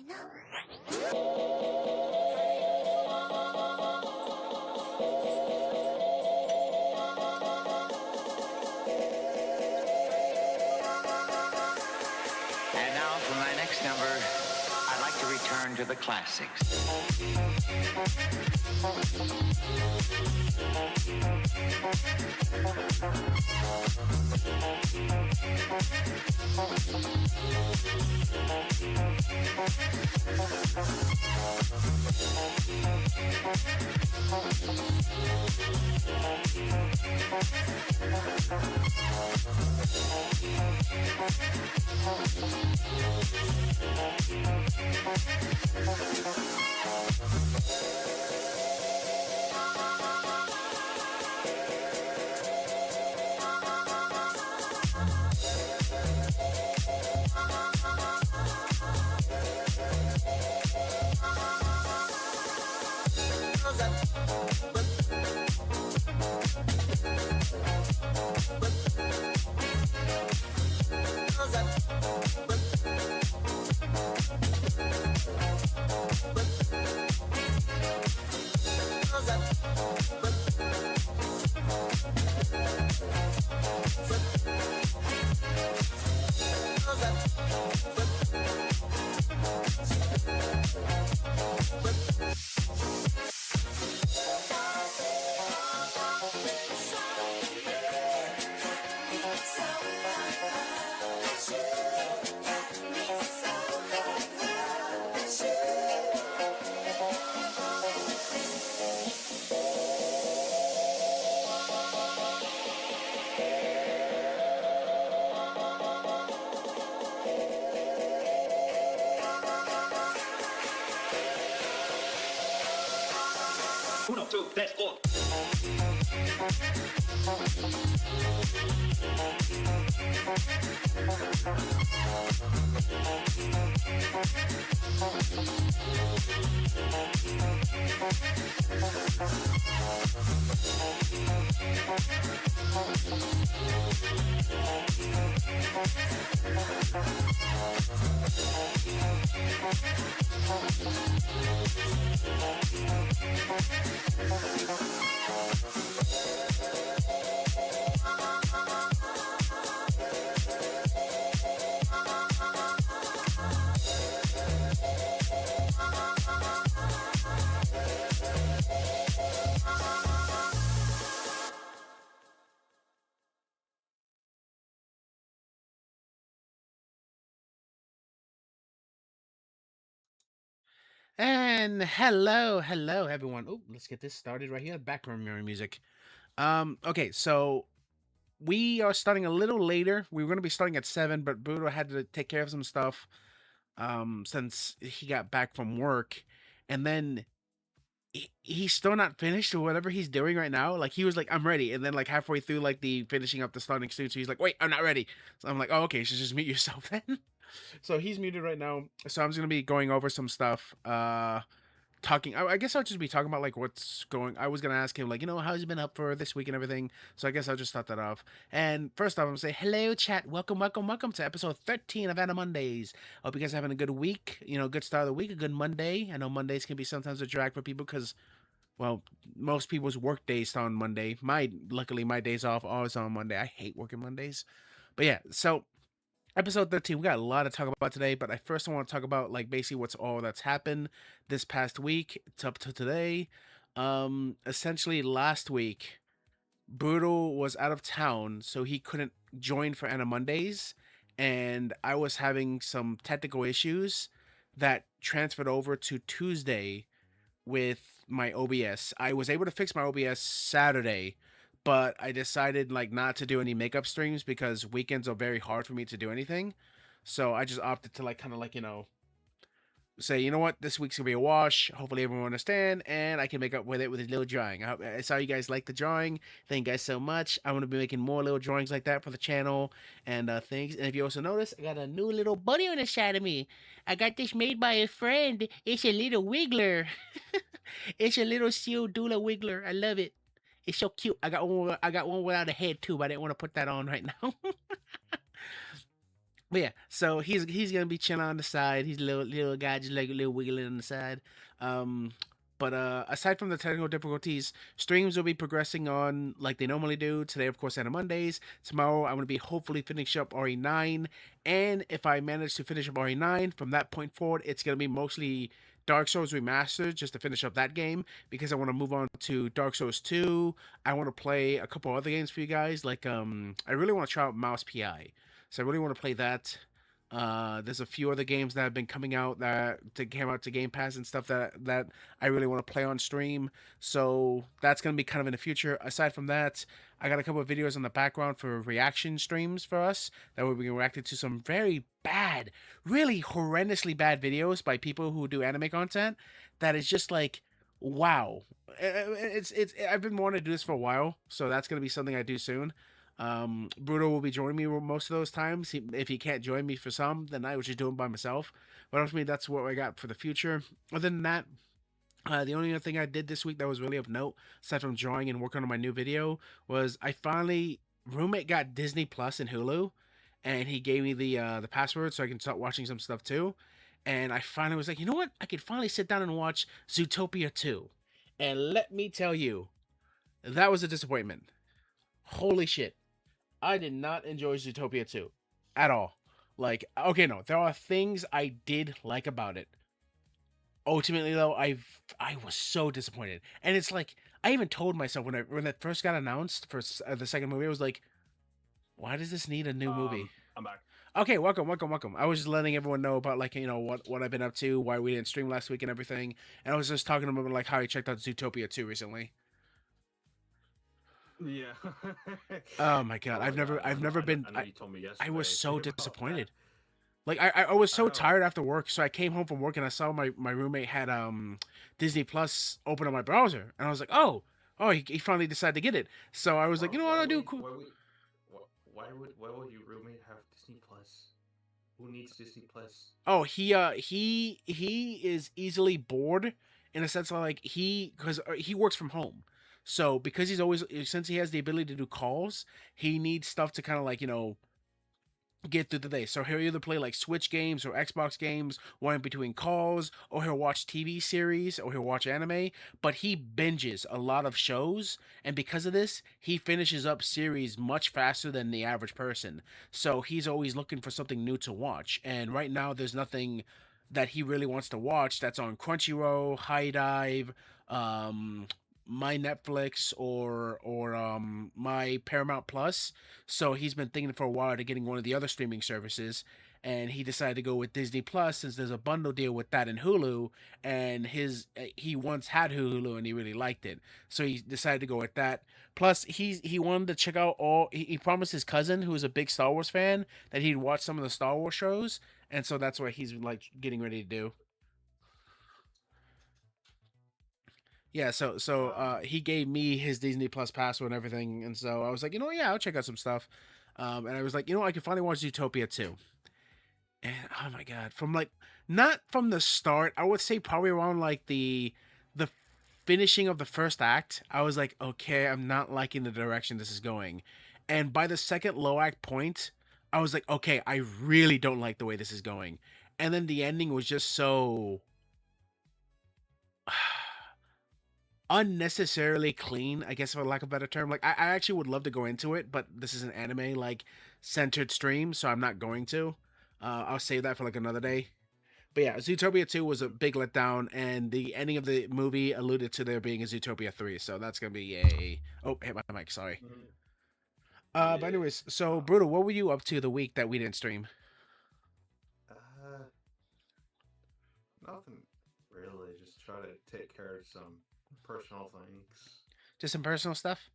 And now for my next number, I'd like to return to the classics. Uno, two, tres, four. And hello everyone. Oh, let's get this started right here. Background mirror music. Okay, so we are starting a little later. We were gonna be starting at 7, but Budo had to take care of some stuff since he got back from work. And then he's still not finished or whatever he's doing right now. Like he was like, I'm ready. And then like halfway through like the finishing up the starting soon. So he's like, wait, I'm not ready. So I'm like, oh, okay, so just mute yourself then. So he's muted right now. So I'm just gonna be going over some stuff. Talking I guess I'll just be talking about like what's going. I was gonna ask him like, how's he been up for this week and everything. So I guess I'll just start that off. And first off, I'm gonna say hello chat. Welcome to episode 13 of Anna Mondays. Hope you guys are having a good week, good start of the week, a good Monday. I know Mondays can be sometimes a drag for people because, well, most people's work days start on Monday. Luckily my days off always on Monday. I hate working Mondays. But yeah, so episode 13, we got a lot to talk about today, but I first want to talk about like basically what's all that's happened this past week to up to today. Essentially last week Brutal was out of town, so he couldn't join for Anna Mondays, and I was having some technical issues that transferred over to Tuesday with my OBS. I was able to fix my OBS Saturday, but I decided like not to do any makeup streams because weekends are very hard for me to do anything. So I just opted to like kind of like, say, you know what, this week's gonna be a wash. Hopefully everyone will understand, and I can make up with it with a little drawing. I saw you guys like the drawing. Thank you guys so much. I'm gonna be making more little drawings like that for the channel and things. And if you also notice, I got a new little bunny on the side of me. I got this made by a friend. It's a little wiggler. It's a little seal doula wiggler. I love it. It's so cute. I got one without a head too, but I didn't want to put that on right now. But But yeah, so he's gonna be chilling on the side. He's a little guy, just like a little wiggling on the side. Um, but aside from the technical difficulties, streams will be progressing on like they normally do. Today, of course, on Mondays. Tomorrow, I'm gonna be hopefully finish up RE9, and if I manage to finish up RE9, from that point forward, it's gonna be mostly Dark Souls Remastered just to finish up that game because I want to move on to Dark Souls 2. I want to play a couple other games for you guys. Like I really want to try out Mouse PI. So I really want to play that. There's a few other games that have been coming out that came out to Game Pass and stuff that I really want to play on stream. So that's gonna be kind of in the future. Aside from that, I got a couple of videos in the background for reaction streams for us that will be reacted to some very bad, really horrendously bad videos by people who do anime content. That is just like, wow. It's I've been wanting to do this for a while, so that's gonna be something I do soon. Bruno will be joining me most of those times. If he can't join me for some, then I was just doing it by myself. But ultimately, that's what I got for the future. Other than that, the only other thing I did this week that was really of note, aside from drawing and working on my new video, was I finally roommate got Disney Plus and Hulu, and he gave me the password so I can start watching some stuff too. And I finally was like, you know what? I could finally sit down and watch Zootopia 2. And let me tell you, that was a disappointment. Holy shit. I did not enjoy Zootopia 2 at all. Like, okay, no, there are things I did like about it. Ultimately, though, I was so disappointed, and it's like I even told myself when it first got announced for the second movie, I was like, why does this need a new movie? I'm back. Okay, welcome, welcome, welcome. I was just letting everyone know about like what I've been up to, why we didn't stream last week, and everything. And I was just talking about like how I checked out Zootopia 2 recently. Yeah. Oh my god, Oh my God. I've never been. I know you told me I yesterday was so about disappointed. that. Like I was I so know. tired after work, so I came home from work and I saw my roommate had Disney Plus open on my browser, and I was like, oh, he finally decided to get it. So I was like, you know what, I'll do cool. Why would your roommate have Disney Plus? Who needs Disney Plus? Oh, he is easily bored in a sense of like because he works from home, so because he's always since he has the ability to do calls, he needs stuff to kind of like get through the day. So he'll either play like Switch games or Xbox games while in between calls, or he'll watch TV series, or he'll watch anime. But he binges a lot of shows, and because of this, he finishes up series much faster than the average person. So he's always looking for something new to watch. And right now, there's nothing that he really wants to watch that's on Crunchyroll, High Dive, um, my Netflix, or my Paramount Plus. So he's been thinking for a while to getting one of the other streaming services, and he decided to go with Disney Plus since there's a bundle deal with that and Hulu. And he once had Hulu and he really liked it, so he decided to go with that. Plus, he wanted to check out all. He promised his cousin, who is a big Star Wars fan, that he'd watch some of the Star Wars shows, and so that's what he's like getting ready to do. Yeah, he gave me his Disney Plus password and everything, and so I was like, yeah, I'll check out some stuff. And I was like, I can finally watch Utopia 2. And oh my god, from like not from the start, I would say probably around like the finishing of the first act, I was like, okay, I'm not liking the direction this is going. And by the second low act point, I was like, okay, I really don't like the way this is going. And then the ending was just so unnecessarily clean, I guess for lack of a better term. Like I actually would love to go into it, but this is an anime like centered stream, so I'm not going to. I'll save that for like another day. But yeah, Zootopia 2 was a big letdown, and the ending of the movie alluded to there being a Zootopia 3, so that's gonna be a oh, hit my mic, sorry. Mhm. But Yeah. anyways, so Brutal, what were you up to the week that we didn't stream? Uh, Nothing really. Just try to take care of some personal things. Just some personal stuff?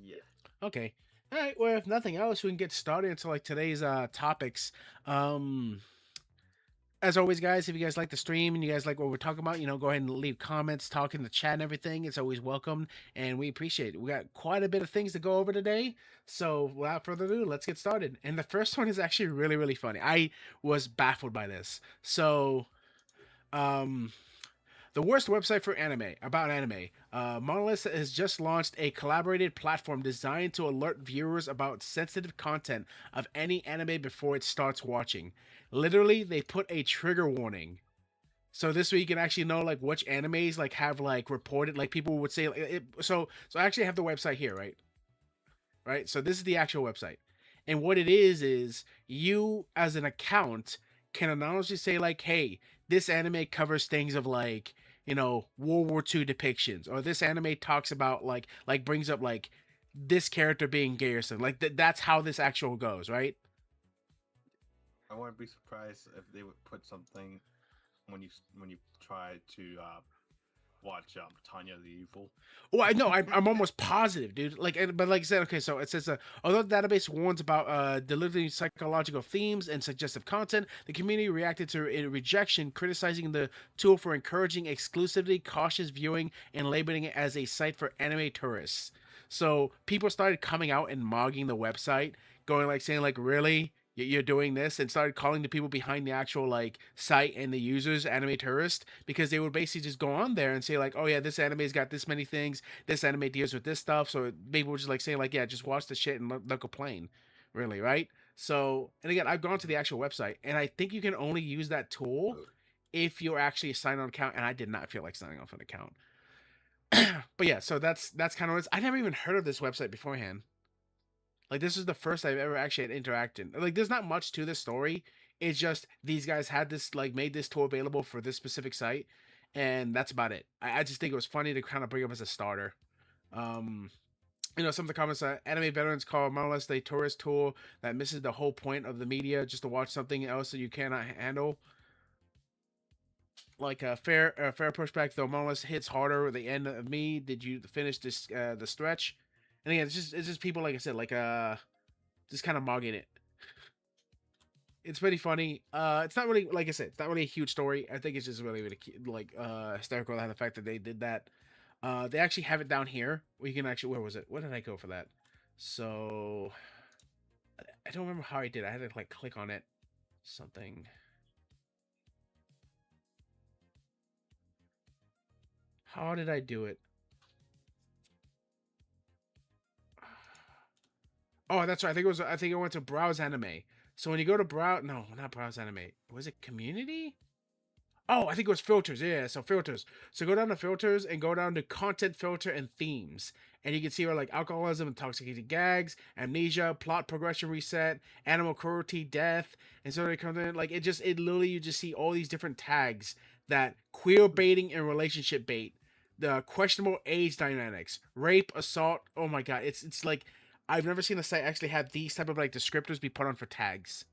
Yeah. Okay. All right, well, if nothing else, we can get started into like today's topics. Um as always, guys, if you guys like the stream and you guys like what we're talking about, go ahead and leave comments, talk in the chat and everything. It's always welcome, and we appreciate it. We got quite a bit of things to go over today, so without further ado, let's get started. And the first one is actually really, really funny. I was baffled by this. So, um, The worst website for anime about anime. Monolith has just launched a collaborated platform designed to alert viewers about sensitive content of any anime before it starts watching. Literally, they put a trigger warning. So this way you can actually know like which animes like have like reported like people would say like, so I actually have the website here, right? So this is the actual website. And what it is you as an account can anonymously say like, "Hey, this anime covers things of like, World War II depictions, or this anime talks about like brings up like this character being gay or something." Like that's how this actual goes, right? I wouldn't be surprised if they would put something when you try to watch Tanya the Evil. Well, I know. I'm almost positive, dude. But like I said, okay. So it says, although the database warns about delivering psychological themes and suggestive content, the community reacted to rejection, criticizing the tool for encouraging exclusively cautious viewing and labeling it as a site for anime tourists. So people started coming out and mogging the website, going like saying like, "Really? You're doing this," and started calling the people behind the actual like site and the users anime tourist, because they would basically just go on there and say like, "Oh yeah, this anime's got this many things, this anime deals with this stuff," so people were just like saying like, "Yeah, just watch the shit and don't complain," really, right? So, and again, I've gone to the actual website and I think you can only use that tool if you're actually a sign-on account, and I did not feel like signing off an account. But yeah, so that's kind of what I never even heard of this website beforehand. Like this is the first I've ever actually had interacted. Like there's not much to this story. It's just these guys had this like made this tool available for this specific site, and that's about it. I just think it was funny to kind of bring up as a starter. Um, some of the comments, anime veterans call Monolith a tourist tool that misses the whole point of the media just to watch something else that you cannot handle. Like a fair pushback though. Monolith hits harder at the end of me. Did you finish this the stretch? And again, it's just people like I said like just kind of mogging it. It's pretty funny. It's not really like I said, it's not really a huge story. I think it's just really like hysterical the fact that they did that. They actually have it down here. We can actually where was it? Where did I go for that? So I don't remember how I did. I had to like click on it. Something. How did I do it? Oh, that's right. I think it went to browse anime. So when you go to browse, no, not browse anime. Was it community? Oh, I think it was filters. Yeah, so filters. So go down to filters and go down to content filter and themes. And you can see where like alcoholism, intoxicating gags, amnesia, plot progression reset, animal cruelty, death, and so it comes in like it literally you just see all these different tags that queer baiting and relationship bait, the questionable age dynamics, rape, assault. Oh my god, it's like I've never seen a site actually have these type of like descriptors be put on for tags.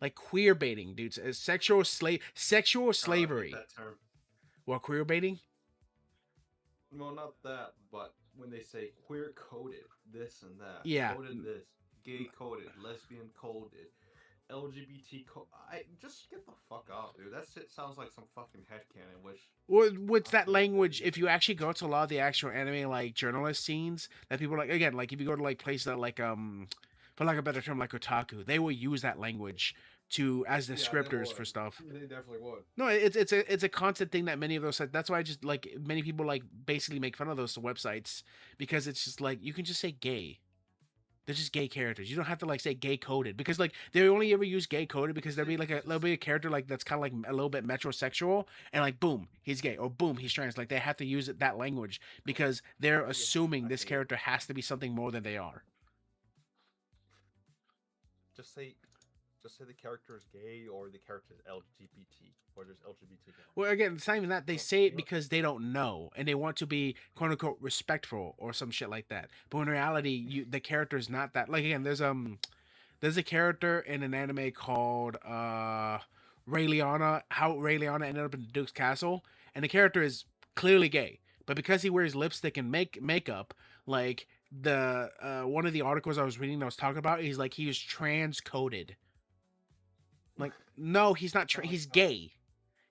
Like queer baiting, dudes. Sexual slavery. That term. What, queer baiting? Well, not that, but when they say queer coded, this and that, Yeah. coded this, gay coded, lesbian coded, LGBT I just get the fuck out, dude. That shit sounds like some fucking headcanon, which What's that language? If you actually go to a lot of the actual anime like journalist scenes, that people like again, like if you go to like places that like for like a better term, like otaku, they will use that language to as descriptors for stuff. They definitely would. No, it's a constant thing that many of those that's why I just like many people like basically make fun of those websites, because it's just like you can just say gay. They're just gay characters. You don't have to like say gay coded, because like they only ever use gay coded because there'll be a character like that's kind of like a little bit metrosexual, and like boom he's gay, or boom he's trans. Like they have to use that language because they're assuming this character has to be something more than they are. Just say the character is gay or the character is LGBT or there's LGBT. Well, again, it's not even that. They say it because they don't know and they want to be quote unquote respectful or some shit like that. But in reality, the character is not that. Like again, there's a character in an anime called Ray Liana. How Ray Liana ended up in the Duke's castle, and the character is clearly gay, but because he wears lipstick and makeup, like the one of the articles I was reading that was talking about, he's like he was trans coded. Like, no, he's not. He's gay.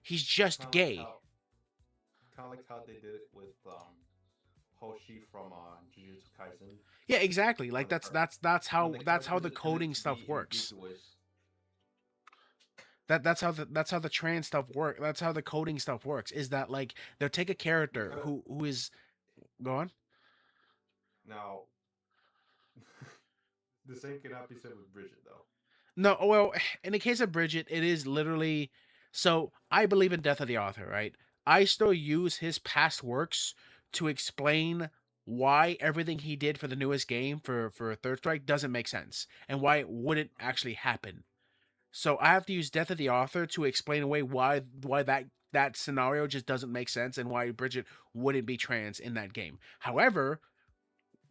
He's just gay. Kind of like how they did it with Hoshi from Jujutsu Kaisen. Yeah, exactly. Like that's how the coding stuff works. That's how the trans stuff work. That's how the coding stuff works. Is that like they'll take a character Because who is go on. now the same cannot be said with Bridget though. No, well, in the case of Bridget, it is literally. So I believe in death of the author, right? I still use his past works to explain why everything he did for the newest game for Third Strike doesn't make sense and why it wouldn't actually happen. So I have to use death of the author to explain away why that scenario just doesn't make sense and why Bridget wouldn't be trans in that game. However,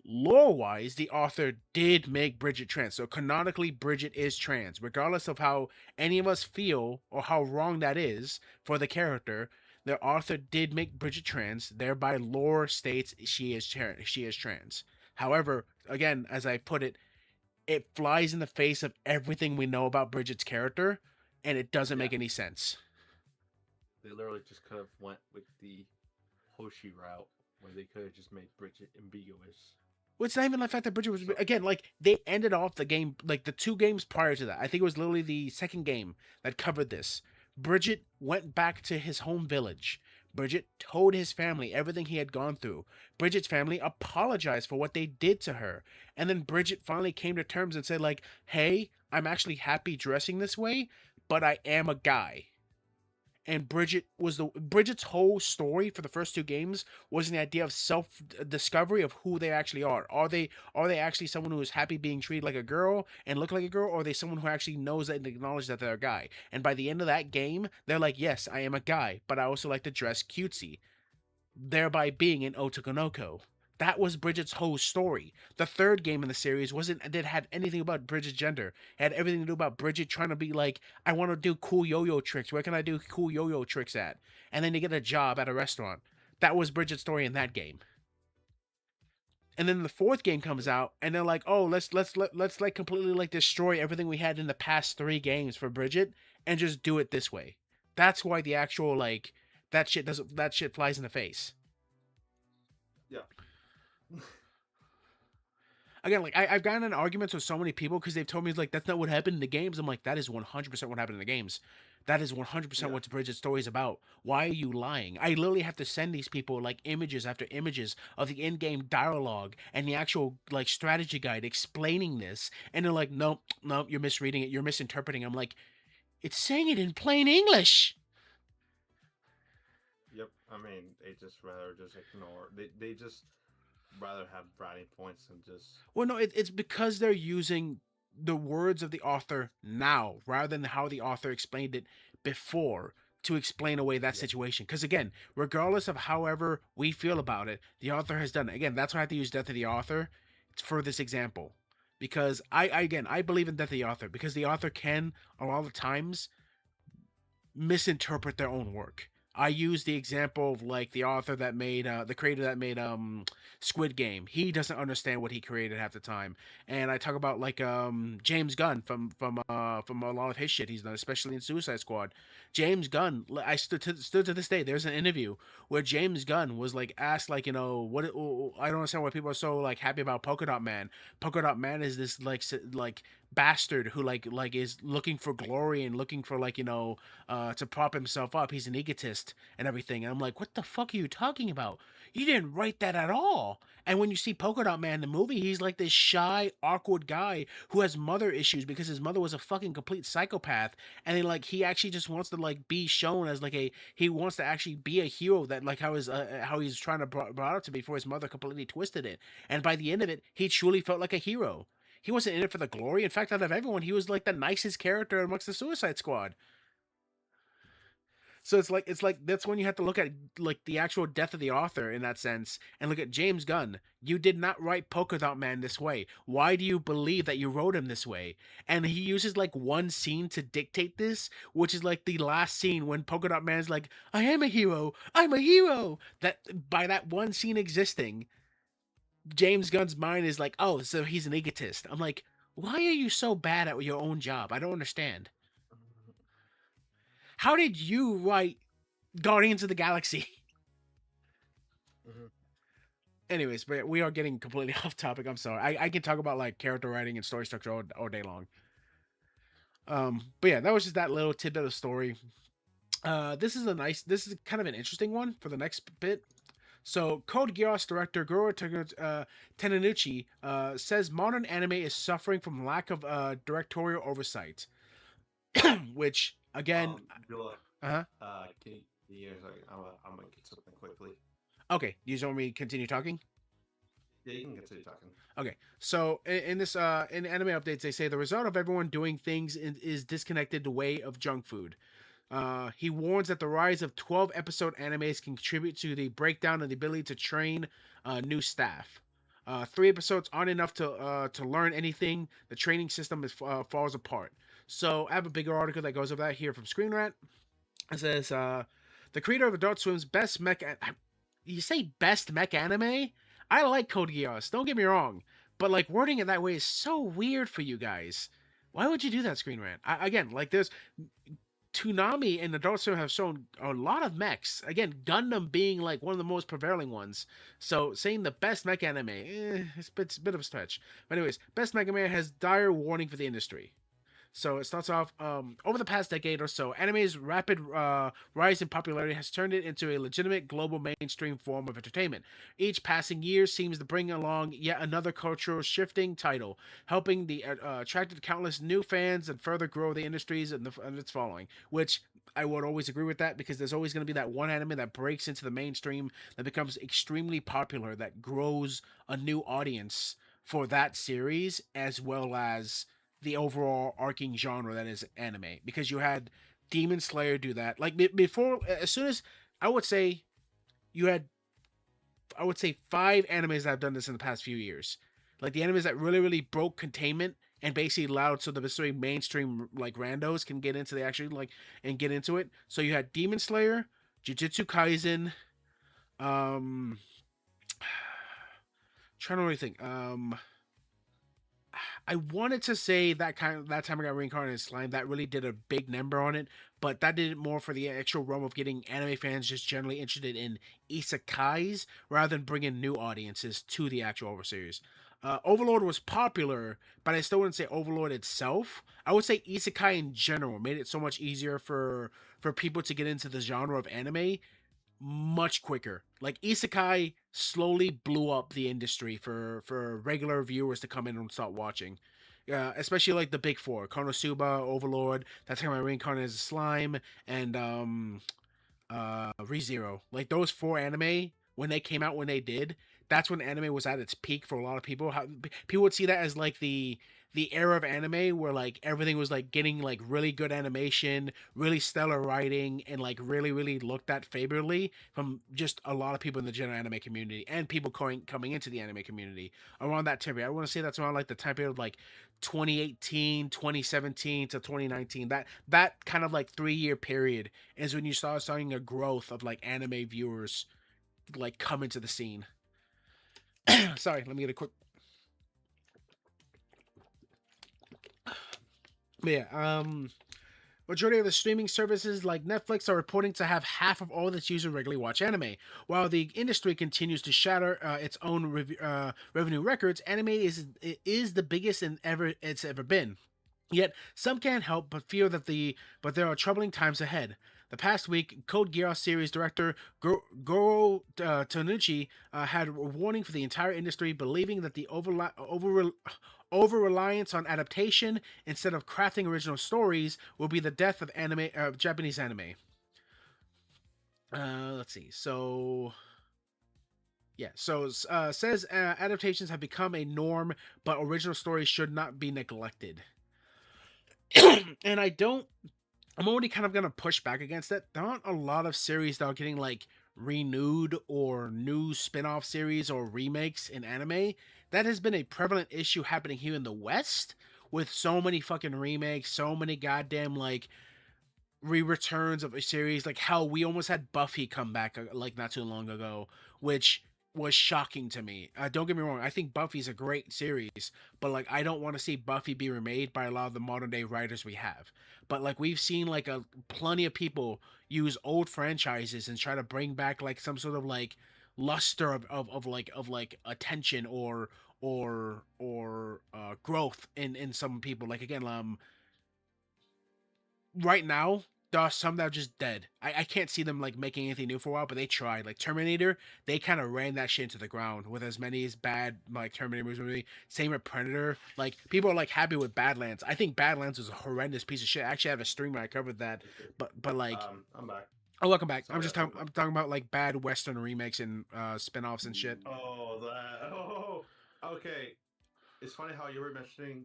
lore wise, the author did make Bridget trans. So canonically, Bridget is trans. Regardless of how any of us feel or how wrong that is for the character, the author did make Bridget trans. Thereby, lore states she is trans. However, again, as I put it, it flies in the face of everything we know about Bridget's character, and it doesn't Yeah. make any sense. They literally just could have went with the Hoshi route where they could have just made Bridget ambiguous. Well, it's not even the fact that Bridget was So- again like they ended off the game like the 2 games prior to that. I think it was literally the second game that covered this. Bridget went back to his home village. Bridget told his family everything he had gone through. Bridget's family apologized for what they did to her. And then Bridget finally came to terms and said like, "Hey, I'm actually happy dressing this way, but I am a guy." And Bridget's whole story for the first 2 games was an idea of self discovery of who they actually are. Are they actually someone who is happy being treated like a girl and look like a girl, or are they someone who actually knows that and acknowledges that they're a guy? And by the end of that game, they're like, yes, I am a guy, but I also like to dress cutesy, thereby being an Otokonoko. That was Bridget's whole story. The third game in the series wasn't that had anything about Bridget's gender. It had everything to do about Bridget trying to be like, I want to do cool yo-yo tricks. Where can I do cool yo-yo tricks at? And then to get a job at a restaurant. That was Bridget's story in that game. And then the fourth game comes out, and they're like, "Oh, let's like completely like destroy everything we had in the past 3 games for Bridget, and just do it this way." That's why the actual like that shit flies in the face. Yeah. Again, like I've gotten in arguments with so many people because they've told me like that's not what happened in the games. I'm like, that is 100% what happened in the games. That is 100% Yeah. what Bridget's story is about. Why are you lying? I literally have to send these people like images after images of the in-game dialogue and the actual like strategy guide explaining this, and they're like, nope, nope, you're misreading it, you're misinterpreting. I'm like, it's saying it in plain English. Yep. I mean, they just rather just ignore. They just rather have brownie points and just. Well, no, it's because they're using the words of the author now rather than how the author explained it before to explain away that Yeah. situation. Because again, regardless of however we feel about it, the author has done it. Again, that's why I have to use death of the author for this example. Because I believe in death of the author because the author can a lot of times misinterpret their own work. I use the example of like the author that made the creator that made Squid Game. He doesn't understand what he created half the time. And I talk about like James Gunn from a lot of his shit he's done, especially in Suicide Squad. James Gunn, I stood to this day. There's an interview where James Gunn was like asked like, you know, what I don't understand why people are so like happy about Polka Dot Man. Polka Dot Man is this like bastard who like is looking for glory and looking for like, you know, to prop himself up. He's an egotist and everything. And I'm like, what the fuck are you talking about? You didn't write that at all. And when you see Polka Dot Man in the movie, he's like this shy, awkward guy who has mother issues because his mother was a fucking complete psychopath. And then, like, he actually just wants to like be shown as like he wants to actually be a hero that like how he's trying to brought up to before his mother completely twisted it. And by the end of it, he truly felt like a hero. He wasn't in it for the glory. In fact, out of everyone, he was like the nicest character amongst the Suicide Squad. So it's like that's when you have to look at like the actual death of the author in that sense and look at James Gunn. You did not write Polka Dot Man this way. Why do you believe that you wrote him this way? And he uses like one scene to dictate this, which is like the last scene when Polka Dot Man's like, I am a hero. I'm a hero. That by that one scene existing, James Gunn's mind is like, oh, so he's an egotist. I'm like, why are you so bad at your own job? I don't understand. How did you write Guardians of the Galaxy? Mm-hmm. Anyways, but we are getting completely off topic. I'm sorry. I can talk about like character writing and story structure all day long. But yeah, that was just that little tidbit of story. This is kind of an interesting one for the next bit. So, Code Geass director Tenanuchi says modern anime is suffering from lack of directorial oversight, which again, Villa, uh huh. can you sorry, I'm gonna get something quickly. Okay, you just want me to continue talking? Yeah, you can continue talking. Okay, so in this in anime updates, they say the result of everyone doing things is disconnected way of junk food. He warns that the rise of 12 episode animes can contribute to the breakdown of the ability to train new staff. 3 episodes aren't enough to learn anything. The training system falls apart. So I have a bigger article that goes over that here from Screen Rant. It says the creator of Adult Swim's best mech. You say best mech anime? I like Code Geass. Don't get me wrong, but like wording it that way is so weird for you guys. Why would you do that, Screen Rant? Again, like there's Toonami and Adult Swim have shown a lot of mechs. Again, Gundam being like one of the most prevailing ones. So saying the best mech anime, it's a bit of a stretch. But anyways, best mech anime has dire warning for the industry. So it starts off over the past decade or so, anime's rapid rise in popularity has turned it into a legitimate global mainstream form of entertainment. Each passing year seems to bring along yet another cultural shifting title, helping the attracted countless new fans and further grow the industries and its following. Which I would always agree with that because there's always going to be that one anime that breaks into the mainstream that becomes extremely popular that grows a new audience for that series as well as the overall arcing genre that is anime because you had Demon Slayer do that. Like before, as soon as I would say you had, I would say 5 animes that have done this in the past few years. Like the animes that really broke containment and basically allowed so the very mainstream like randos can get into the actually like and get into it. So you had Demon Slayer, Jujutsu Kaisen, um, trying to really think. I wanted to say that time I got reincarnated as slime that really did a big number on it, but that did it more for the actual realm of getting anime fans just generally interested in isekais rather than bringing new audiences to the actual series. Overlord was popular, but I still wouldn't say Overlord itself. I would say isekai in general made it so much easier for people to get into the genre of anime much quicker. Like isekai slowly blew up the industry for regular viewers to come in and start watching. Especially like the big four: Konosuba, Overlord, That's How I Reincarnated as a Slime, and ReZero. Like those 4 anime when they came out when they did, that's when anime was at its peak for a lot of people. People would see that as like the era of anime where like everything was like getting like really good animation, really stellar writing, and like really looked at favorably from just a lot of people in the general anime community and people coming into the anime community around that time period. I want to say that's around like the time period of like 2018, 2017 to 2019. That kind of like 3 year period is when you start seeing a growth of like anime viewers like come into the scene. Sorry, let me get a quick. But yeah, majority of the streaming services like Netflix are reporting to have half of all of its users regularly watch anime. While the industry continues to shatter its own revenue records, anime is the biggest it's ever been. Yet some can't help but feel but there are troubling times ahead. The past week, Code Geass series director Goro Tanuchi had a warning for the entire industry, believing that the over reliance on adaptation instead of crafting original stories will be the death of Japanese anime. Let's see. So yeah, so says adaptations have become a norm, but original stories should not be neglected. And I'm already kind of gonna push back against it. There aren't a lot of series that are getting like renewed or new spin-off series or remakes in anime. That has been a prevalent issue happening here in the West with so many fucking remakes, so many goddamn like re-returns of a series. Like how we almost had Buffy come back like not too long ago, which was shocking to me. Don't get me wrong, I think Buffy's a great series, but like I don't want to see Buffy be remade by a lot of the modern day writers we have. But like we've seen like a plenty of people use old franchises and try to bring back like some sort of like luster of attention or growth in some people. Like again, right now, there are some that are just dead. I can't see them like making anything new for a while, but they tried. Like Terminator, they kind of ran that shit into the ground with as many as bad like Terminator movies. Same with Predator. Like people are like happy with Badlands. I think Badlands was a horrendous piece of shit. I actually have a stream where I covered that. But like, I'm back. oh, welcome back. I'm Sorry, just talking. I'm talking about like bad Western remakes and spin-offs and shit. Oh, that. Oh, okay. It's funny how you were mentioning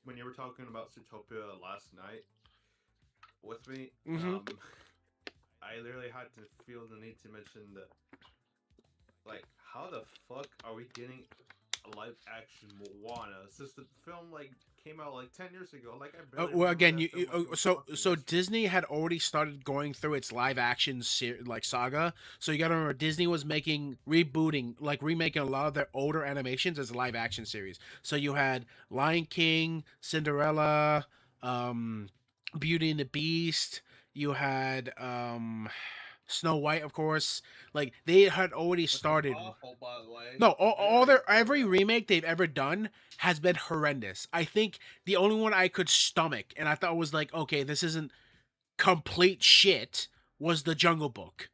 when you were talking about Zootopia last night with me. Mm-hmm. I literally had to feel the need to mention that. Like, how the fuck are we getting a live action Moana? Since the film like came out like 10 years ago. Like I barely Well, remember again, that film like it was so fucking so yesterday. Disney had already started going through its live action like saga. So you got to remember, Disney was rebooting, like remaking a lot of their older animations as a live action series. So you had Lion King, Cinderella, um, Beauty and the Beast. You had Snow White, of course. Like they had already Which was started. awful, by the way. No, all Very their every awful. remake they've ever done has been horrendous. I think the only one I could stomach and I thought was like, okay, this isn't complete shit was the Jungle Book.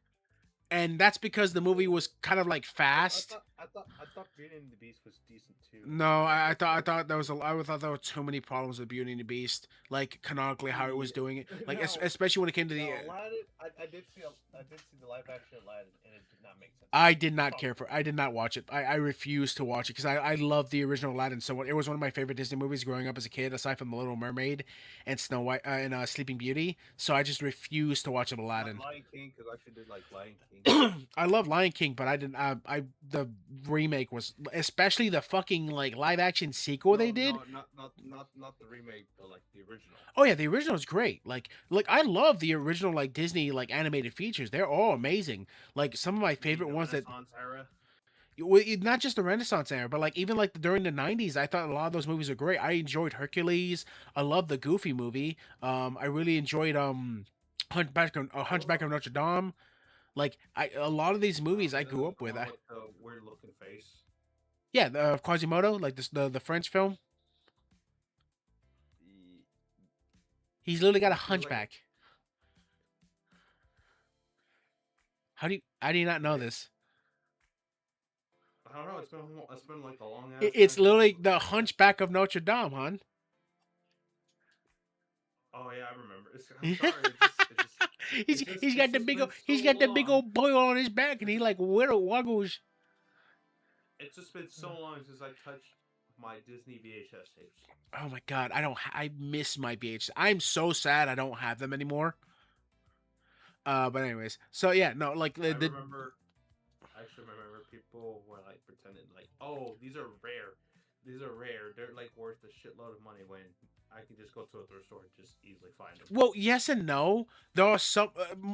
And that's because the movie was kind of like fast. I thought Beauty and the Beast was decent too. No, I thought there was I thought there were too many problems with Beauty and the Beast, like canonically how it was doing it, like No, especially when it came to the. no, Aladdin. I did see I did see the live action Aladdin, and it did not make sense. I did not care for. I did not watch it. I refused to watch it because I love the original Aladdin so much. It was one of my favorite Disney movies growing up as a kid, aside from The Little Mermaid and Snow White and Sleeping Beauty. So I just refused to watch Aladdin. Lion King, because I actually did like Lion King. I love Lion King, but I didn't. I the remake was, especially the fucking like live action sequel they did. Not the remake, but like the original. Oh yeah, the original is great. Like I love the original like Disney like animated features. They're all amazing. Like some of my You mean favorite the ones that Renaissance era. not just the Renaissance era, but like even like during the '90s, I thought a lot of those movies are great. I enjoyed Hercules. I love the Goofy movie. I really enjoyed Hunchback of Notre Dame. Like a lot of these movies I grew up The with. one with the weird looking face. Yeah, the Quasimodo, like this the French film. The, He's literally got a he was like, hunchback. How do you not know this? I don't know. It's been like a long ass It's time since literally the I watched. Hunchback of Notre Dame, hon. Oh yeah, I remember. I'm sorry. He's got the just big been so he's got the big long. old boil on his back, and he like widow waggles. It's just been so long since I touched my Disney VHS tapes. Oh my god, I miss my VHS. I'm so sad I don't have them anymore. But anyways, so yeah, no, like I remember. I actually remember people were like pretending like, oh, these are rare. These are rare. They're like worth a shitload of money when I can just go to a thrift store and just easily find them. well, yes and no. There are some.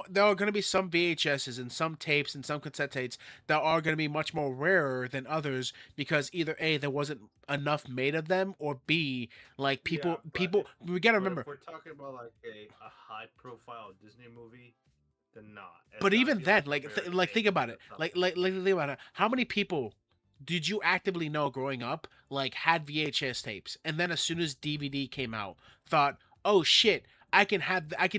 There are going to be some VHSs and some tapes and some cassette tapes that are going to be much more rarer than others because either A, there wasn't enough made of them, or B, like Yeah, people. We got to but remember. if we're talking about like a high profile Disney movie, then not. It's But gotta even be then, like a very like think famous about or it. something. Like think about it. How many people did you actively know growing up like had VHS tapes, and then as soon as DVD came out, thought, "Oh shit, I can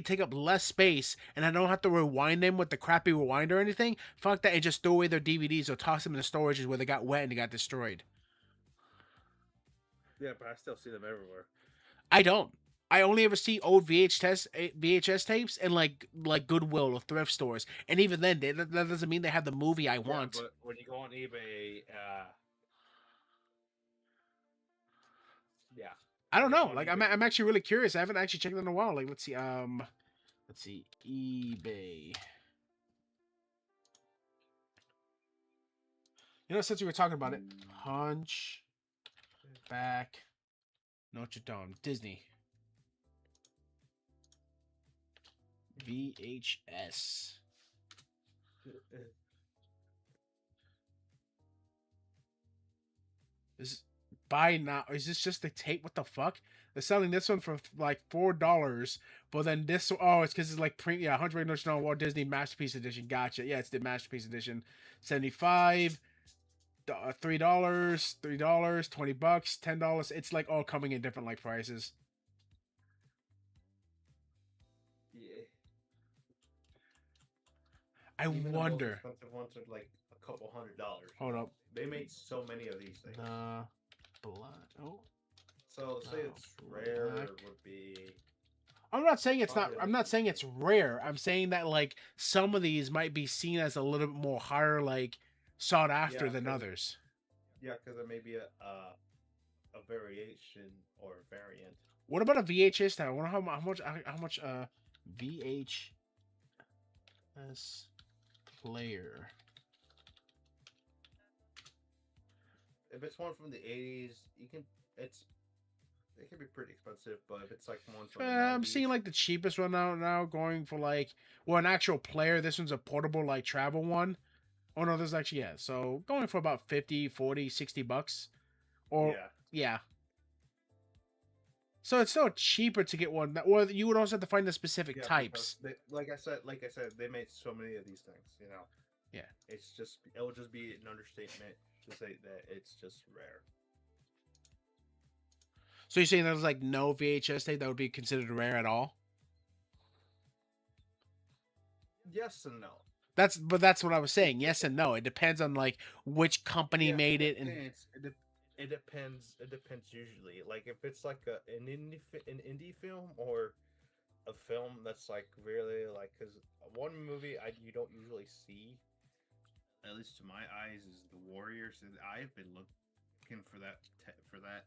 take up less space, and I don't have to rewind them with the crappy rewinder or anything. Fuck that, and just throw away their DVDs or toss them in the storages where they got wet and they got destroyed." Yeah, but I still see them everywhere. I don't. I only ever see old VHS tapes and like Goodwill or thrift stores, and even then, that doesn't mean they have the movie I Yeah, want. but when you go on eBay, yeah, I don't when you know. go on Like eBay, I'm actually really curious. I haven't actually checked it in a while. Like let's see eBay. You know, since we were talking about it, Hunchback Notre Dame Disney VHS. This buy now. Is this just the tape? What the fuck? They're selling this one for like $4, but then this it's because it's like yeah, 100 Notre Dame Walt Disney Masterpiece Edition. Gotcha. Yeah, it's the Masterpiece Edition. 75. $3, $3, $20, $10. It's like all coming in different like prices. I Even the most wonder. expensive ones are like a couple $100s. Hold up. They made so many of these things. The blood. Oh, So say no, it's rare black. would be I'm not saying it's not. probably I'm like not saying it's rare. I'm saying that like some of these might be seen as a little bit more higher, like sought after than 'cause others. because it may be a variation or variant. What about a VHS? I wonder how much VHS player. If it's one from the 80s, you can it can be pretty expensive, but if it's like one from the I'm 90s, seeing like the cheapest one now going for like an actual player. This one's a portable like travel one. Oh no, there's actually so going for about 50, 40, 60 bucks. Or yeah. yeah. So it's still cheaper to get one, or you would also have to find the specific Yeah, types. because like I said, they made so many of these things. You know. Yeah. It will just be an understatement to say that it's just rare. So you're saying there's like no VHS tape that would be considered rare at all? Yes and no. That's what I was saying. Yes and no. It depends on like which company made it and It depends. It depends usually. Like if it's like an indie film or a film that's like really like because one movie you don't usually see, at least to my eyes, is The Warriors, and I've been looking for that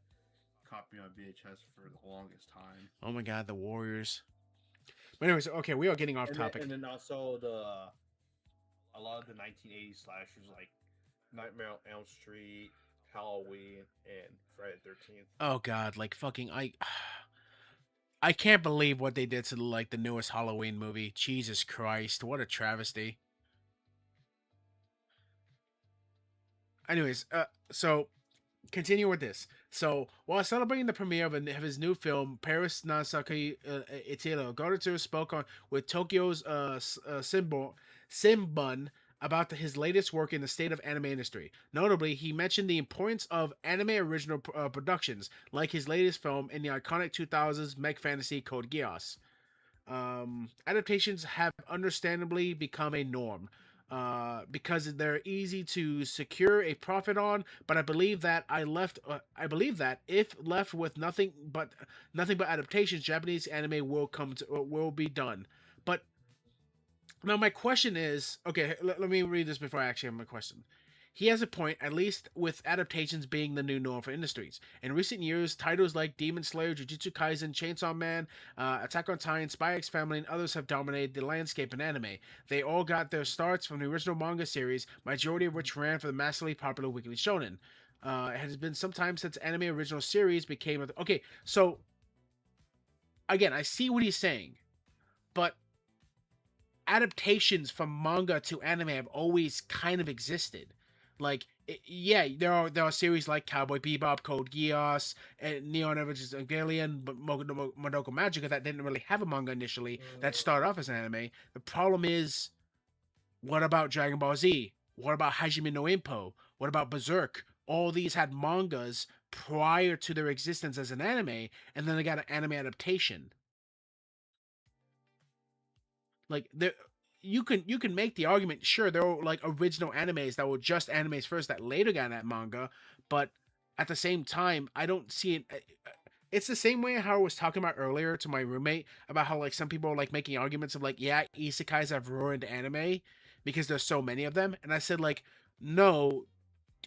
copy on VHS for the longest time. oh my god, the Warriors. But anyways, okay, we are getting off topic. And then also a lot of the 1980s slashers like Nightmare on Elm Street, Halloween, and Friday the 13th. Oh god, like fucking I can't believe what they did to like the newest Halloween movie. Jesus Christ, what a travesty. Anyways, so continue with this. So while celebrating the premiere of his new film, Paris Nansaki Italo, Gorotu spoke on with Tokyo's Simbun about his latest work in the state of anime industry. Notably, he mentioned the importance of anime original productions, like his latest film in the iconic 2000s mech fantasy Code Geass. Adaptations have understandably become a norm because they're easy to secure a profit on. But I believe that if left with nothing but adaptations, Japanese anime will be done. But now my question is, okay, let me read this before I actually have my question. He has a point, at least with adaptations being the new norm for industries. In recent years, titles like Demon Slayer, Jujutsu Kaisen, Chainsaw Man, Attack on Titan, Spy X Family, and others have dominated the landscape in anime. They all got their starts from the original manga series, majority of which ran for the massively popular Weekly Shonen. It has been some time since anime original series became okay. So again, I see what he's saying, but adaptations from manga to anime have always kind of existed. Like, there are series like Cowboy Bebop, Code Geass, and Neon Evangelion, Evangelion, but Madoka Magica that didn't really have a manga initially that started off as an anime. The problem is, what about Dragon Ball Z? What about Hajime no Ippo? What about Berserk? All these had mangas prior to their existence as an anime, and then they got an anime adaptation. Like you can make the argument, sure, there were like original animes that were just animes first that later got that manga, but at the same time, I don't see it. It's the same way how I was talking about earlier to my roommate about how like some people are like making arguments of like, yeah, isekais have ruined anime because there's so many of them, and I said like, no,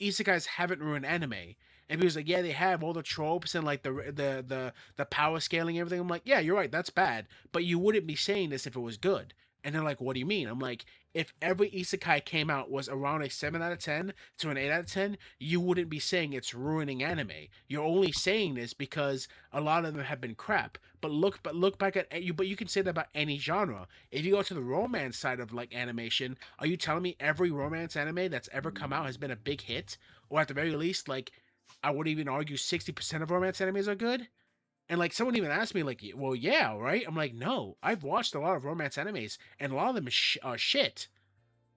isekais haven't ruined anime. And he was like, yeah, they have all the tropes and like the power scaling and everything. I'm like, yeah, you're right, that's bad. But you wouldn't be saying this if it was good. And they're like, what do you mean? I'm like, if every isekai came out was around a 7 out of 10 to an 8 out of 10, you wouldn't be saying it's ruining anime. You're only saying this because a lot of them have been crap. But look back at you. But you can say that about any genre. If you go to the romance side of like animation, are you telling me every romance anime that's ever come out has been a big hit? Or at the very least, like, I would even argue 60% of romance animes are good. And like someone even asked me, like, well, yeah, right? I'm like, no, I've watched a lot of romance animes, and a lot of them are shit.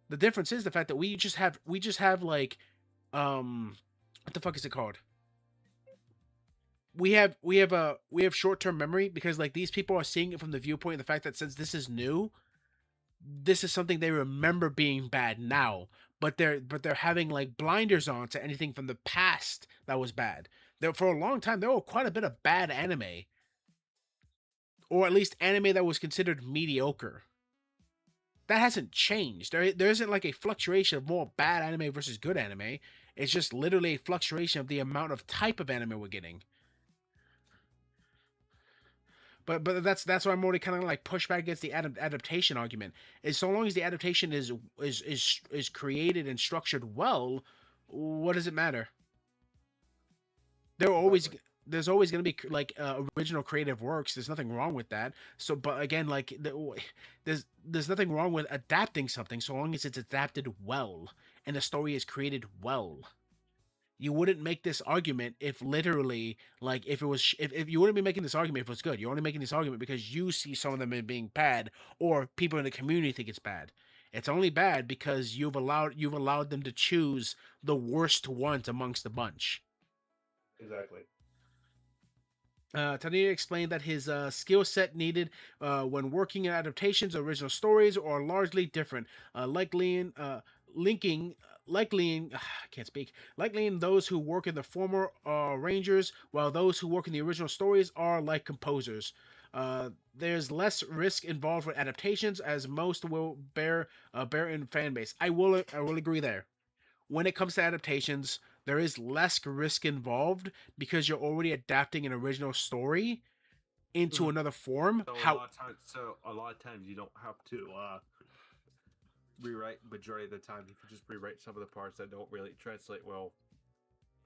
The difference is the fact that we just have like, what the fuck is it called? We have short term memory because like these people are seeing it from the viewpoint of the fact that since this is new, this is something they remember being bad now, but they're having like blinders on to anything from the past that was bad. There for a long time there were quite a bit of bad anime, or at least anime that was considered mediocre. That hasn't changed. There isn't like a fluctuation of more bad anime versus good anime. It's just literally a fluctuation of the amount of type of anime we're getting. But that's why I'm already kind of like push back against the adaptation argument. Is so long as the adaptation is created and structured well, what does it matter? There are always Exactly. there's always going to be like original creative works. There's nothing wrong with that. So, but again, like there's nothing wrong with adapting something so long as it's adapted well and the story is created well. You wouldn't make this argument if literally like if it was if you wouldn't be making this argument if it was good. You're only making this argument because you see some of them as being bad or people in the community think it's bad. It's only bad because you've allowed them to choose the worst ones amongst the bunch. Exactly. Tania explained that his skill set needed when working in adaptations of original stories are largely different, likely in linking. Likely in, I can't speak. Likely in those who work in the former Rangers, while those who work in the original stories are like composers. There's less risk involved with adaptations, as most will bear in fan base. I will agree there. When it comes to adaptations, there is less risk involved because you're already adapting an original story into Mhm. another form. So a lot of times you don't have to rewrite majority of the time. You can just rewrite some of the parts that don't really translate well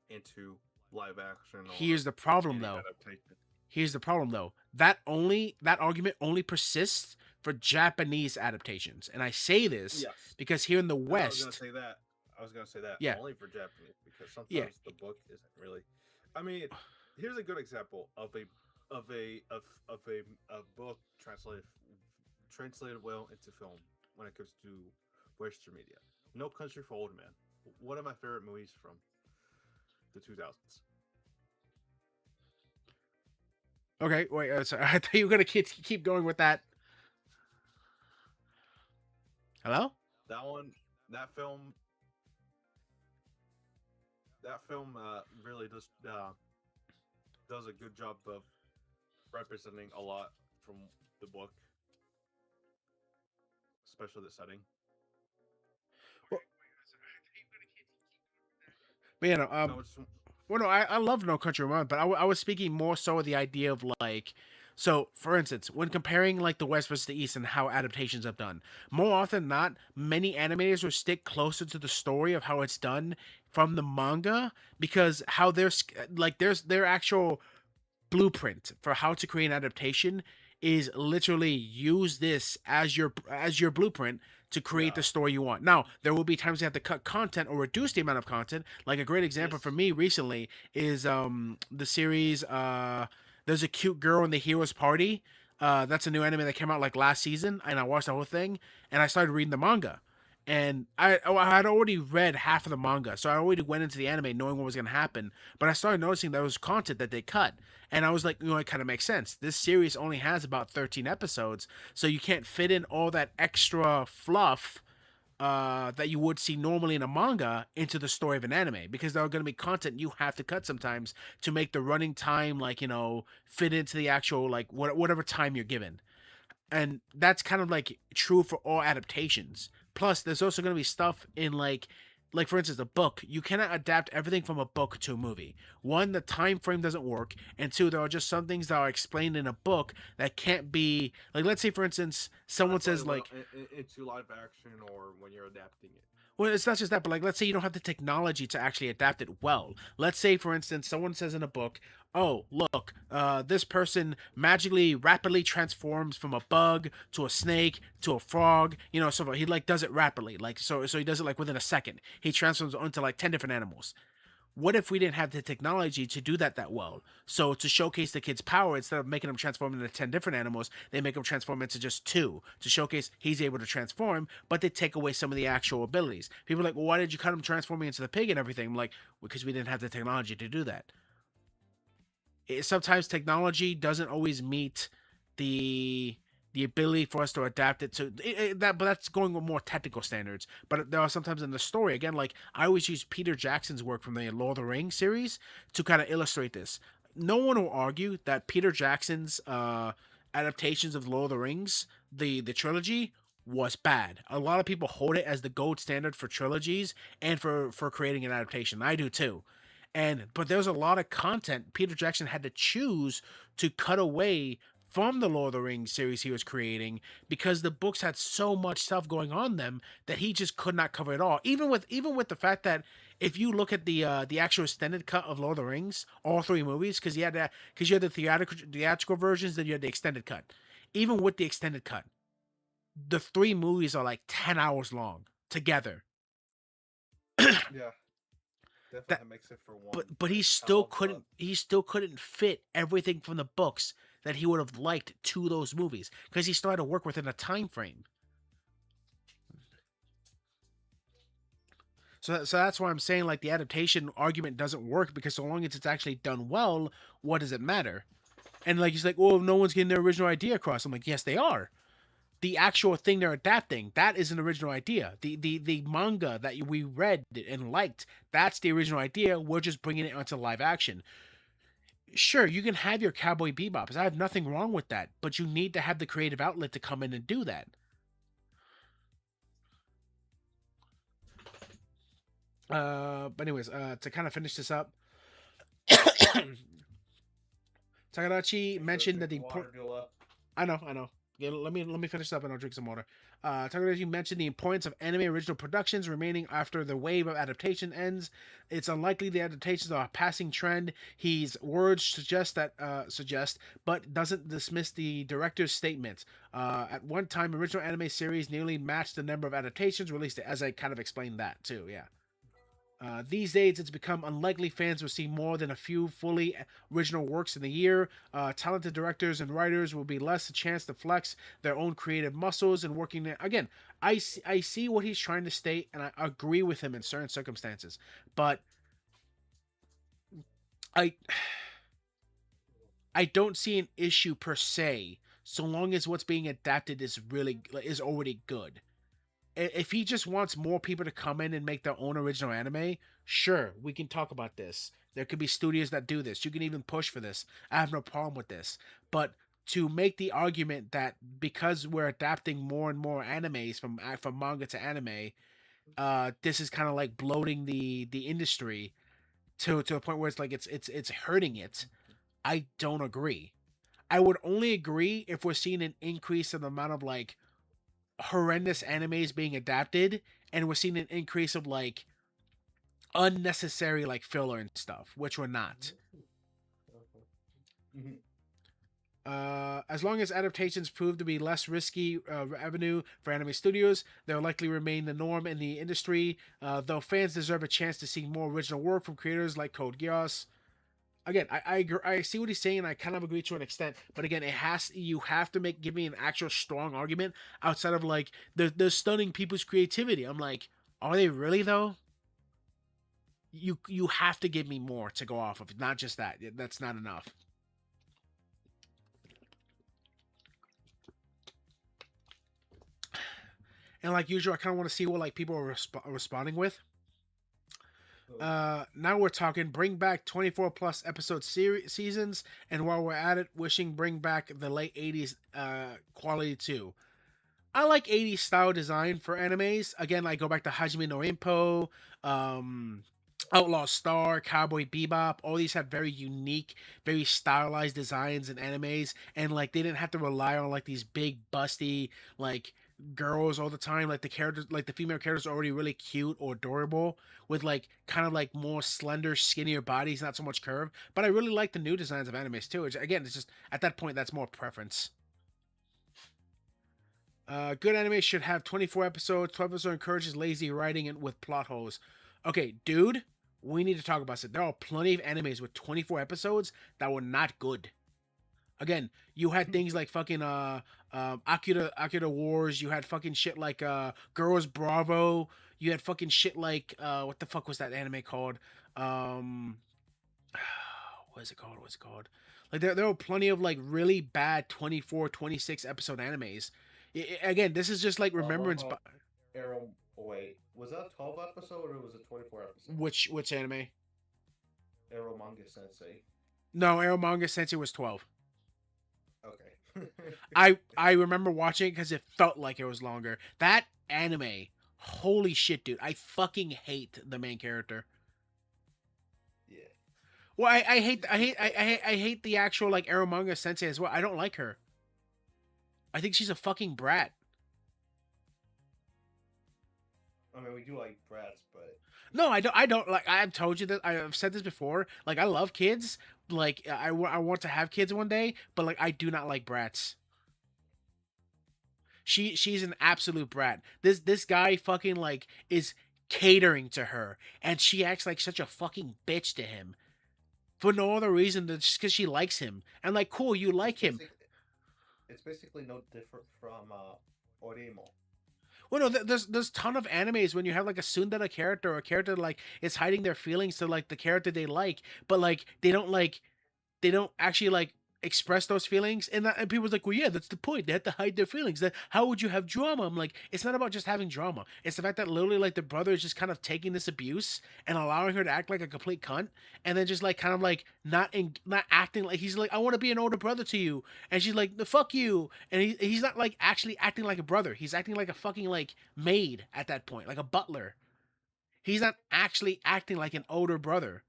into live action or Here's the problem anime though. adaptation. Here's the problem though. That argument only persists for Japanese adaptations. And I say this Yes, because here in the and I was gonna West, say that. I was gonna say that yeah, only for Japanese because yeah, sometimes the book isn't really. I mean, here's a good example of a book translated well into film when it comes to Western media. No Country for Old Men. One of my favorite movies from the 2000s. okay, wait, sorry, I thought you were gonna keep going with that. Hello? That one, that film, that film really does a good job of representing a lot from the book, especially the setting. Well, but you know, No, it's well, no, I love No Country for Old Men, but I was speaking more so of the idea of like, so for instance, when comparing like the West versus the East and how adaptations have done, more often than not, many animators will stick closer to the story of how it's done from the manga because how like their actual blueprint for how to create an adaptation is literally use this as your blueprint to create the yeah, story you want. Now, there will be times you have to cut content or reduce the amount of content. Like a great example for yes, me recently is the series There's a Cute Girl in the Hero's Party. That's a new anime that came out like last season and I watched the whole thing and I started reading the manga. And I had already read half of the manga, so I already went into the anime knowing what was going to happen. But I started noticing there was content that they cut, and I was like, it kind of makes sense. This series only has about 13 episodes, so you can't fit in all that extra fluff that you would see normally in a manga into the story of an anime because there are going to be content you have to cut sometimes to make the running time fit into the actual whatever time you're given, and that's kind of like true for all adaptations. Plus there's also going to be stuff in like for instance a book. You cannot adapt everything from a book to a movie. One, the time frame doesn't work, and two, there are just some things that are explained in a book that can't be, like, let's say for instance someone translated says well like, into live action or when you're adapting it. well, it's not just that, but like, let's say you don't have the technology to actually adapt it well. Let's say, for instance, someone says in a book, "Oh, look, this person magically, rapidly transforms from a bug to a snake to a frog." So he like does it rapidly, like so he does it like within a second. He transforms onto like 10 different animals. What if we didn't have the technology to do that well? So to showcase the kid's power, instead of making him transform into 10 different animals, they make him transform into just two to showcase he's able to transform, but they take away some of the actual abilities. People are like, well, why did you cut him transforming into the pig and everything? I'm like, because we didn't have the technology to do that. Sometimes technology doesn't always meet the the ability for us to adapt it to that. But that's going with more technical standards. But there are sometimes in the story, again, like I always use Peter Jackson's work from the Lord of the Rings series to kind of illustrate this. No one will argue that Peter Jackson's adaptations of Lord of the Rings, the trilogy, was bad. A lot of people hold it as the gold standard for trilogies and for creating an adaptation. I do too. But there's a lot of content Peter Jackson had to choose to cut away from the Lord of the Rings series he was creating because the books had so much stuff going on them that he just could not cover it all. Even with the fact that if you look at the actual extended cut of Lord of the Rings, all three movies, because you had the theatrical versions, then you had the extended cut. Even with the extended cut, the three movies are like 10 hours long together. Yeah, definitely That makes it for one. but hell of a- he still couldn't fit everything from the books that he would have liked to those movies because he started to work within a time frame. So that's why I'm saying like the adaptation argument doesn't work because so long as it's actually done well, what does it matter? And like he's like, oh, no one's getting their original idea across. I'm like, yes, they are. The actual thing they're adapting, that is an original idea. The manga that we read and liked, that's the original idea. We're just bringing it onto live action. Sure, you can have your Cowboy Bebops. I have nothing wrong with that, but you need to have the creative outlet to come in and do that. But anyways, to kind of finish this up, Takadachi Make sure to mentioned that drink the water, Dula. I know. Yeah, let me finish up and I'll drink some water. Takadashi mentioned the importance of anime original productions remaining after the wave of adaptation ends. It's unlikely the adaptations are a passing trend. His words suggest, but doesn't dismiss the director's statements. At one time, original anime series nearly matched the number of adaptations released, as I kind of explained that too. Yeah. These days, it's become unlikely fans will see more than a few fully original works in the year. Talented directors and writers will be less a chance to flex their own creative muscles and working there. Again, I see what he's trying to state, and I agree with him in certain circumstances. But I I don't see an issue per se, so long as what's being adapted is already good. If he just wants more people to come in and make their own original anime, sure, we can talk about this. There could be studios that do this. You can even push for this. I have no problem with this. But to make the argument that because we're adapting more and more animes from manga to anime, this is kind of like bloating the industry to a point where it's like it's hurting it. I don't agree. I would only agree if we're seeing an increase in the amount of like horrendous animes being adapted and we're seeing an increase of like unnecessary like filler and stuff, which we're not. Mhm. As long as adaptations prove to be less risky revenue for anime studios, they'll likely remain the norm in the industry. Though fans deserve a chance to see more original work from creators like Code Geass. Again, I see what he's saying. I kind of agree to an extent, but again, you have to give me an actual strong argument outside of like the stunning people's creativity. I'm like, are they really though? You have to give me more to go off of, not just that. That's not enough. And like usual, I kind of want to see what like people are responding with. Now we're talking bring back 24 plus episode seasons, and while we're at it, wishing bring back the late 80s quality too. I like 80s style design for animes. Again, I go back to Hajime no Ippo, um, Outlaw Star, Cowboy Bebop. All these have very unique, very stylized designs in animes, and like they didn't have to rely on like these big, busty like girls all the time. Like the characters, like the female characters, are already really cute or adorable with like kind of like more slender, skinnier bodies, not so much curve. But I really like the new designs of animes too. Again, it's just at that point that's more preference. Good anime should have 24 episodes. 12 episodes encourages lazy writing and with plot holes. Okay, dude, we need to talk about this. There are plenty of animes with 24 episodes that were not good. Again, you had things like fucking Akira Wars. You had fucking shit like Girls Bravo. You had fucking shit like what the fuck was that anime called? Um, what is it called? What's it called? Like there were plenty of like really bad 24, 26 episode animes. Again, this is just like What remembrance. about Arrow? Wait, was that a 12 episode or was it 24 episode? Which anime? Arrow Manga Sensei. No, Arrow Manga Sensei was 12. Okay. I remember watching it because it felt like it was longer. That anime, holy shit, dude! I fucking hate the main character. Yeah. Well, I hate the actual like Arrow Manga Sensei as well. I don't like her. I think she's a fucking brat. I mean, we do like brats, but No, I don't. I don't like. I've told you that. I've said this before. Like, I love kids. Like, I want to have kids one day. But like, I do not like brats. She's an absolute brat. This guy fucking like is catering to her, and she acts like such a fucking bitch to him for no other reason than just because she likes him. And like, cool, you like him. it's basically no different from Oremo. Well, no, there's ton of animes when you have like a tsundere character or a character like is hiding their feelings to like the character they like, but like they don't actually like express those feelings, and people's like, well, yeah, that's the point. They have to hide their feelings. That how would you have drama? I'm like, it's not about just having drama. It's the fact that literally like the brother is just kind of taking this abuse and allowing her to act like a complete cunt, and then just like kind of like not acting like he's like, I want to be an older brother to you, and she's like, the fuck you, and he's not like actually acting like a brother. He's acting like a fucking like maid at that point, like a butler. He's not actually acting like an older brother,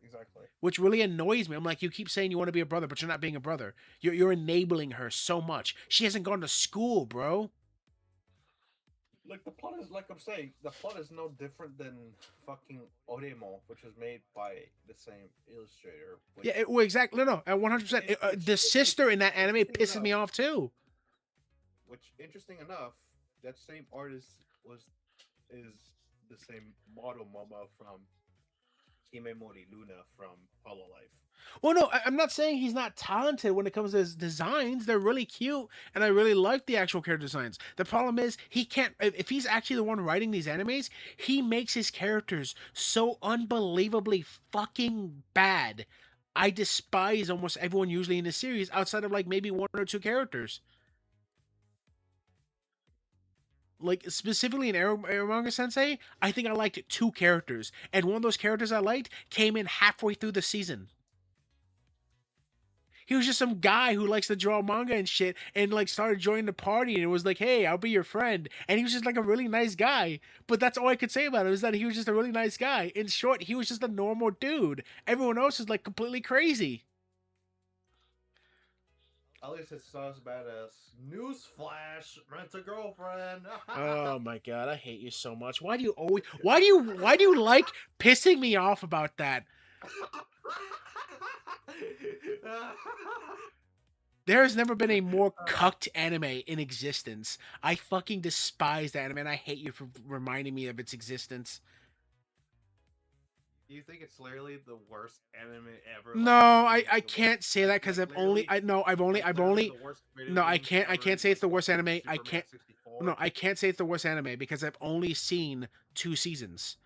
Exactly. which really annoys me. I'm like, you keep saying you want to be a brother, but you're not being a brother. You're enabling her so much. She hasn't gone to school, bro. Like the plot is like I'm saying, the plot is no different than fucking Oremo, which was made by the same illustrator. Which, Yeah, well, exactly. No, 100%. The sister in that anime pisses me off too. Which, interesting enough, that same artist is the same model mama from Himemori Luna from Hololive. Well, no, I'm not saying he's not talented when it comes to his designs. They're really cute, and I really like the actual character designs. The problem is he can't. If he's actually the one writing these animes, he makes his characters so unbelievably fucking bad. I despise almost everyone usually in the series, outside of like maybe one or two characters. Like specifically in Arrow Manga Sensei, I think I liked two characters, and one of those characters I liked came in halfway through the season. He was just some guy who likes to draw manga and shit, and like started joining the party, and it was like, hey, I'll be your friend. And he was just like a really nice guy. But that's all I could say about him, is that he was just a really nice guy. In short, he was just a normal dude. Everyone else is like completely crazy. At least it's not as bad as Newsflash, Rent a Girlfriend. Oh my god, I hate you so much. Why do you like pissing me off about that? There has never been a more cucked anime in existence. I fucking despise that anime, and I hate you for reminding me of its existence. You think it's literally the worst anime ever? No, I can't say that because I've only no, I can't say it's the worst anime. I can't say it's the worst anime because I've only seen 2 seasons.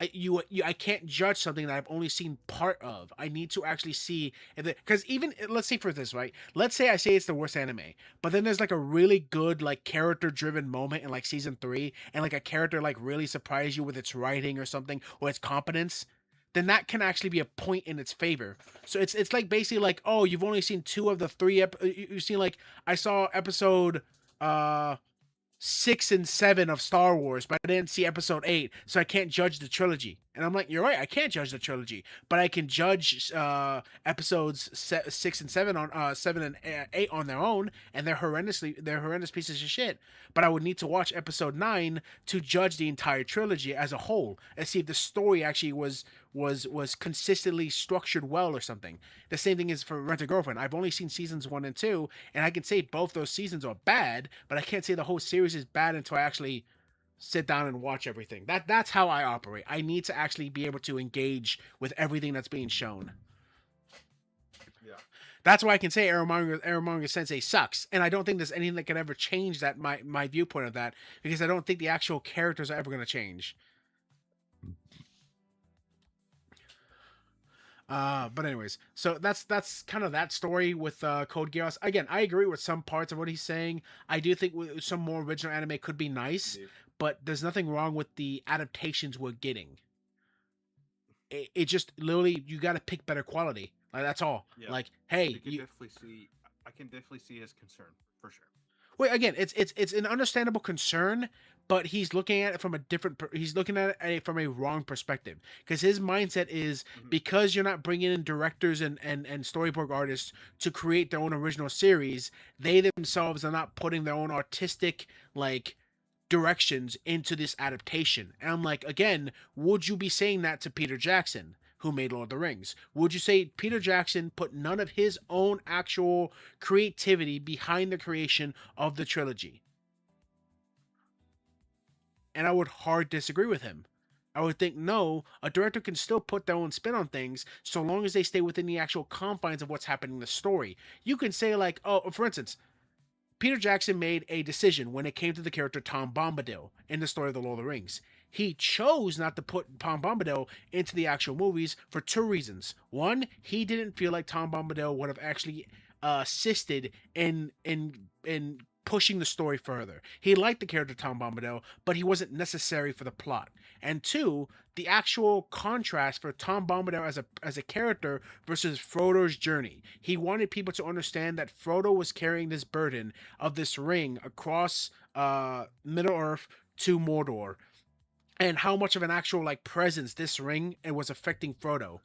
I can't judge something that I've only seen part of. I need to actually see if because even let's say for this, right? Let's say I say it's the worst anime, but then there's like a really good like character driven moment in like season 3, and like a character like really surprise you with its writing or something or its competence. Then that can actually be a point in its favor. So it's like basically like, oh, you've only seen 2 of the 3 you've seen like I saw episode 6 and 7 of Star Wars, but I didn't see episode 8, so I can't judge the trilogy. And I'm like, you're right, I can't judge the trilogy, but I can judge episodes 6 and 7 on 7 and 8 on their own, and they're horrendous pieces of shit. But I would need to watch episode 9 to judge the entire trilogy as a whole and see if the story actually was consistently structured well or something. The same thing is for Rent a Girlfriend. I've only seen seasons 1 and 2, and I can say both those seasons are bad, but I can't say the whole series is bad until I actually sit down and watch everything. That's how I operate. I need to actually be able to engage with everything that's being shown. Yeah. That's why I can say Arrow Manga Sensei sucks, and I don't think there's anything that can ever change that my viewpoint of that, because I don't think the actual characters are ever going to change. But anyways, so that's kind of that story with Code Geass. Again, I agree with some parts of what he's saying. I do think some more original anime could be nice, Indeed. but there's nothing wrong with the adaptations we're getting. It just literally you got to pick better quality. Like that's all. Yeah, Like, hey, you can you definitely see. I can definitely see his concern for sure. wait again. It's an understandable concern, but he's looking at it from a different. He's looking at it from a wrong perspective because his mindset is Mhm. because you're not bringing in directors and storyboard artists to create their own original series. They themselves are not putting their own artistic like directions into this adaptation. And I'm like, again, would you be saying that to Peter Jackson, who made Lord of the Rings? Would you say Peter Jackson put none of his own actual creativity behind the creation of the trilogy? And I would hard disagree with him. I would think no, a director can still put their own spin on things so long as they stay within the actual confines of what's happening in the story. You can say like, oh, for instance, Peter Jackson made a decision when it came to the character Tom Bombadil in the story of the Lord of the Rings. He chose not to put Tom Bombadil into the actual movies for two reasons. One, he didn't feel like Tom Bombadil would have actually assisted in pushing the story further. He liked the character Tom Bombadil, but he wasn't necessary for the plot. And two, the actual contrast for Tom Bombadil as a character versus Frodo's journey. He wanted people to understand that Frodo was carrying this burden of this ring across Middle Earth to Mordor, and how much of an actual like presence this ring it was affecting Frodo.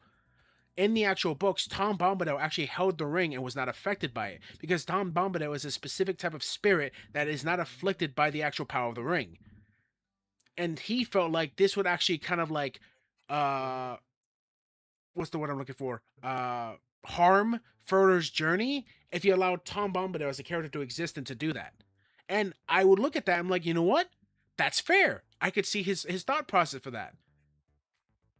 In the actual books, Tom Bombadil actually held the ring and was not affected by it because Tom Bombadil is a specific type of spirit that is not afflicted by the actual power of the ring. And he felt like this would actually kind of like uh what's the word I'm looking for? Harm Frodo's journey if you allowed Tom Bombadil as a character to exist and to do that. And I would look at that, I'm like, you know what? That's fair. I could see his thought process for that.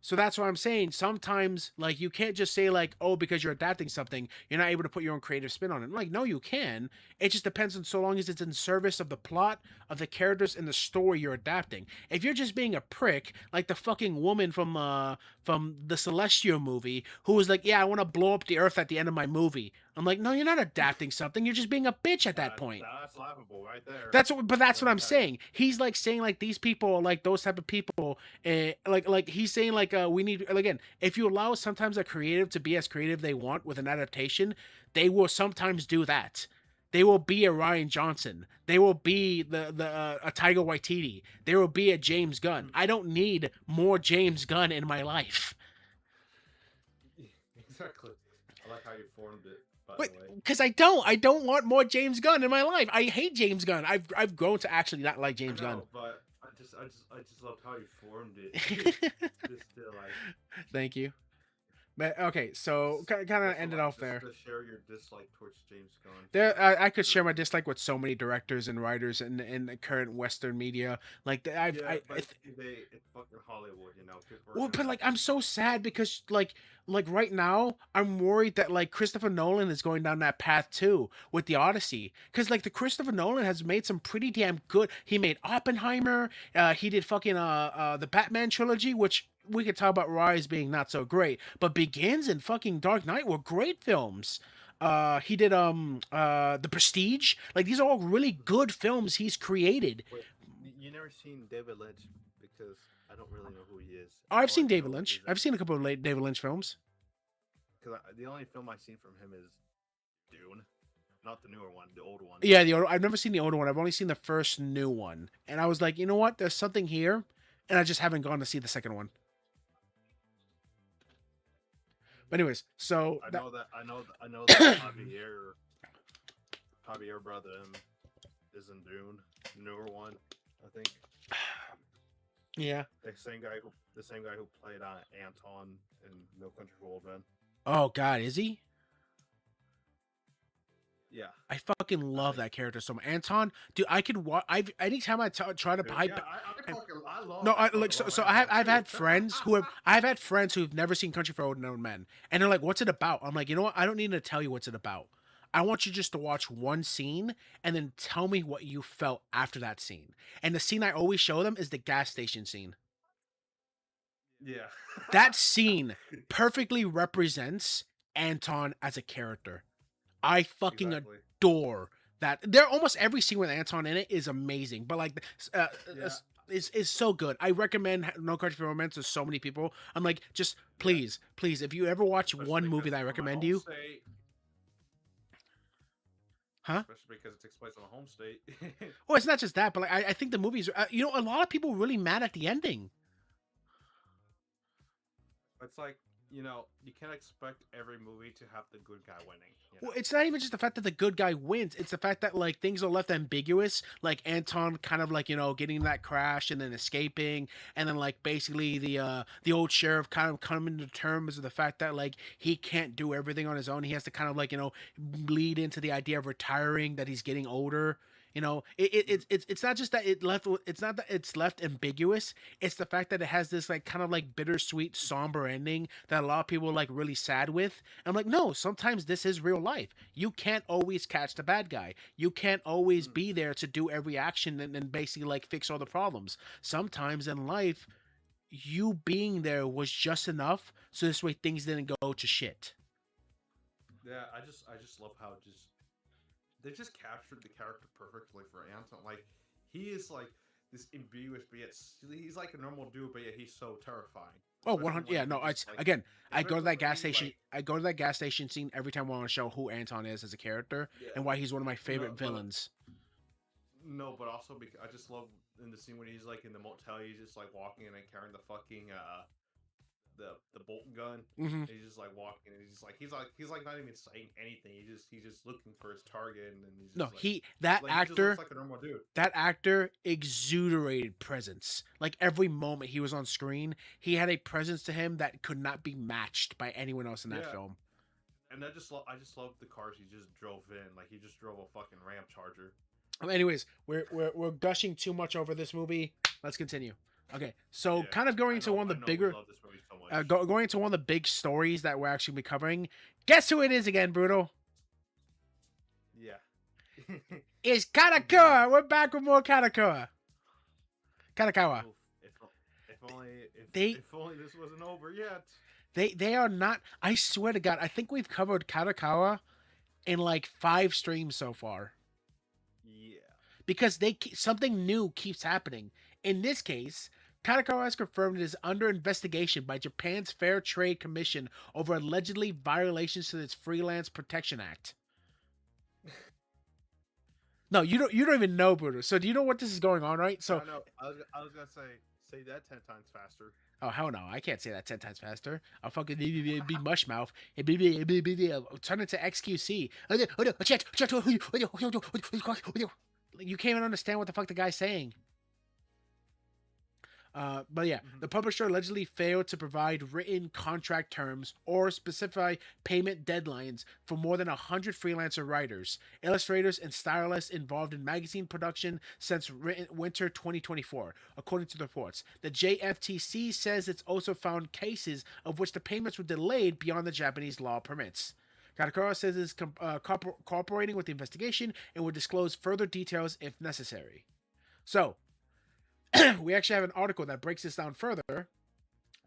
So that's what I'm saying. Sometimes, like, you can't just say, like, oh, because you're adapting something, you're not able to put your own creative spin on it. I'm like, no, you can. It just depends on so long as it's in service of the plot, of the characters, and the story you're adapting. If you're just being a prick, like the fucking woman from the Celestial movie, who was like, yeah, I want to blow up the Earth at the end of my movie. I'm like, no, you're not adapting something. You're just being a bitch at that point. That's laughable right there. But that's what I'm Okay. saying. He's like saying like these people, like those type of people, like he's saying like we need again. If you allow sometimes a creative to be as creative they want with an adaptation, they will sometimes do that. They will be a Ryan Johnson. They will be the a Tiger Waititi. There will be a James Gunn. I don't need more James Gunn in my life. Exactly. I like how you formed it. By But the way. because I don't want more James Gunn in my life. I hate James Gunn. I've grown to actually not like James I know, Gunn. but I just love how you formed it. Just to like Thank you. But okay, so kind of just to, ended like, off just there. to share your dislike towards James Gunn. There, I could share my dislike with so many directors and writers in the current Western media. Like Yeah, but it's fucking Hollywood, you know. People are well, but gonna like I'm so sad because like right now I'm worried that like Christopher Nolan is going down that path too with the Odyssey because like the Christopher Nolan has made some pretty damn good. He made Oppenheimer. He did fucking the Batman trilogy, which we could talk about Rise being not so great, but Begins and fucking Dark Knight were great films. He did The Prestige. Like these are all really good films he's created. Wait, you never seen David Lynch because I don't really know who he is. I've All seen I David know Lynch. is I've seen a couple of David Lynch films. because the only film I've seen from him is Dune, not the newer one, the old one. Yeah, I've never seen the older one. I've only seen the first new one, and I was like, you know what? There's something here, and I just haven't gone to see the second one. But anyways, so I know that Javier brother is in Dune, the newer one. I think yeah. the same guy who played Anton in No Country for Old Men. Oh God, is he? Yeah. I fucking love that character so much. Anton, dude, I could watch. I've anytime try to Dude, hype. yeah, I love. No, I like fucking so. love Anton I've too. had friends who've never seen Country for Old Men, and they're like, "What's it about?" I'm like, you know what? I don't need to tell you what's it about. I want you just to watch one scene and then tell me what you felt after that scene. And the scene I always show them is the gas station scene. Yeah. That scene perfectly represents Anton as a character. I fucking Exactly. adore that. There almost every scene with Anton in it is amazing, but like Yeah. is so good. I recommend No Country for Romance to so many people. I'm like, just Yeah. please, if you ever watch one Especially movie because that I it's from my recommend home you, state. huh? Especially because it takes place in a home state. Well, it's not just that, but like I think the movies, a lot of people were really mad at the ending. It's like, you can't expect every movie to have the good guy winning. Well, it's not even just the fact that the good guy wins. It's the fact that like things are left ambiguous. Like Anton kind of like getting that crash and then escaping, and then like basically the old sheriff kind of coming to terms with the fact that like he can't do everything on his own. He has to kind of like lead into the idea of retiring, that he's getting older. It's not just that it's not that it's left ambiguous. It's the fact that it has this like kind of like bittersweet, somber ending that a lot of people are like really sad with. I'm like, no, sometimes this is real life. You can't always catch the bad guy. You can't always Mm, be there to do every action and basically like fix all the problems. Sometimes in life, you being there was just enough so this way things didn't go to shit. yeah, I just love how just they just captured the character perfectly for Anton. Like he is like this ambiguous, but yet he's like a normal dude, but yet he's so terrifying. Oh, Especially 100. when Yeah, he no. just It's like again. I go to especially that when gas he station. like I go to that gas station scene every time I want to show who Anton is as a character yeah and why he's one of my no favorite but villains. no but also because I just love in the scene when he's like in the motel, he's just like walking and then carrying the fucking the bolt gun. Hmm. And he's just like walking, and he's like not even saying anything. He's just looking for his target, and then he's No, just he that he just looks actor like a normal dude. that actor exuderated presence. Like every moment he was on screen, he had a presence to him that could not be matched by anyone else in that Yeah, film. and I just love the cars he just drove in. Like he just drove a fucking Ram Charger. Anyways, we're gushing too much over this movie. Let's continue. Okay, so Yeah, kind of going I into know one of the I know we bigger, love this movie so much. going into one of the big stories that we're actually be covering. Guess who it is again, Brutal? Yeah. It's Who do you have? Katakura. We're back with more Katakura. Katakawa. Oof, if only They if only this wasn't over yet. they are not. I swear to God, I think we've covered Katakawa in like 5 streams so far Yeah. because something new keeps happening. In this case, Katakawa has confirmed it is under investigation by Japan's Fair Trade Commission over allegedly violations to its Freelance Protection Act. No, you don't even know, Bruno. So do you know what this is going on, right? So No, no. I was gonna say that 10 times faster. oh hell no, I can't say that 10 times faster. I'll fucking be mush mouth. Turn into XQC. You can't even understand what the fuck the guy's saying. But yeah, Mhm. the publisher allegedly failed to provide written contract terms or specify payment deadlines for more than 100 freelancer writers, illustrators, and stylists involved in magazine production since winter 2024, according to the reports. The JFTC says it's also found cases of which the payments were delayed beyond the Japanese law permits. Katakura says it's cooperating with the investigation and will disclose further details if necessary. So, we actually have an article that breaks this down further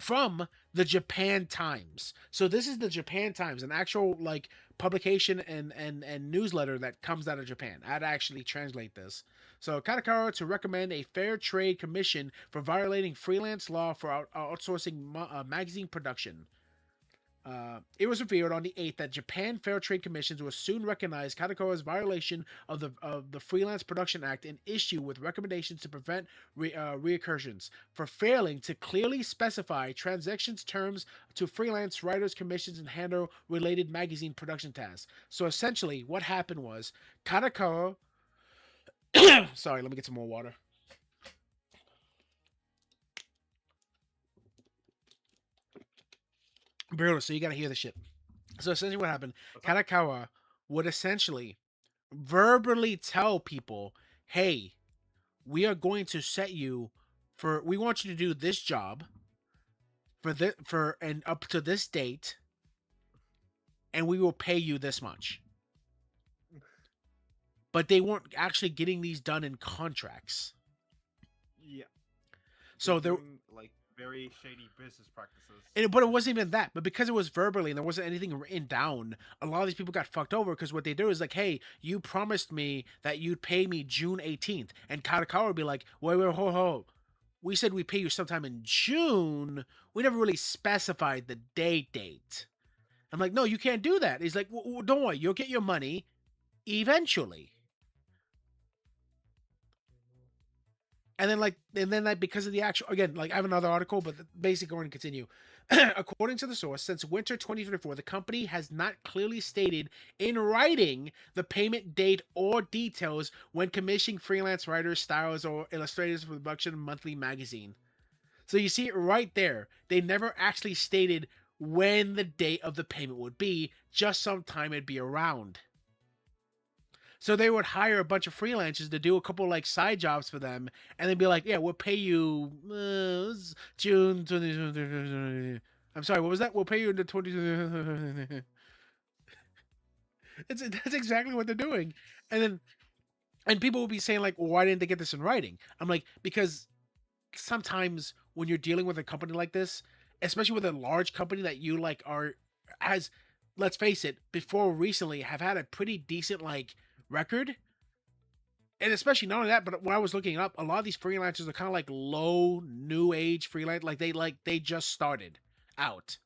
from the Japan Times. So this is the Japan Times, an actual like publication and newsletter that comes out of Japan. I'd actually translate this. So Katakara to recommend a fair trade commission for violating freelance law for outsourcing magazine production. It was revealed on the 8th that Japan Fair Trade Commissions will soon recognize Kadokawa's violation of the Freelance Production Act and issue with recommendations to prevent reoccursions for failing to clearly specify transactions terms to freelance writers' commissions and handle related magazine production tasks. So essentially, what happened was Kadokawa. Sorry, let me get some more water. Bruno, so you gotta hear the shit. So essentially, what happened? What's up? Kadokawa would essentially verbally tell people, "Hey, we are going to set you for. We want you to do this job for and up to this date, and we will pay you this much." But they weren't actually getting these done in contracts. Yeah. So there, Doing like very shady business practices. But it wasn't even that. But because it was verbally and there wasn't anything written down, a lot of these people got fucked over because what they do is like, hey, you promised me that you'd pay me June 18th. And Kadokawa would be like, wait, ho. We said we'd pay you sometime in June. We never really specified the date. I'm like, no, you can't do that. He's like, well, don't worry. You'll get your money eventually. And then because of the actual, again, like I have another article, but basically going to continue. According to the source, since winter 2024, the company has not clearly stated in writing the payment date or details when commissioning freelance writers, stylers, or illustrators for the production of a monthly magazine. So you see it right there. They never actually stated when the date of the payment would be, just sometime it'd be around. So they would hire a bunch of freelancers to do a couple like side jobs for them, and they'd be like, "Yeah, we'll pay you June 20." I'm sorry, what was that? We'll pay you in the 20. That's exactly what they're doing, and people will be saying like, well, "Why didn't they get this in writing?" I'm like, because sometimes when you're dealing with a company like this, especially with a large company that you like has, let's face it, before recently have had a pretty decent like record, and especially not only that, but when I was looking up, a lot of these freelancers are kind of like low new age freelance, like they just started out.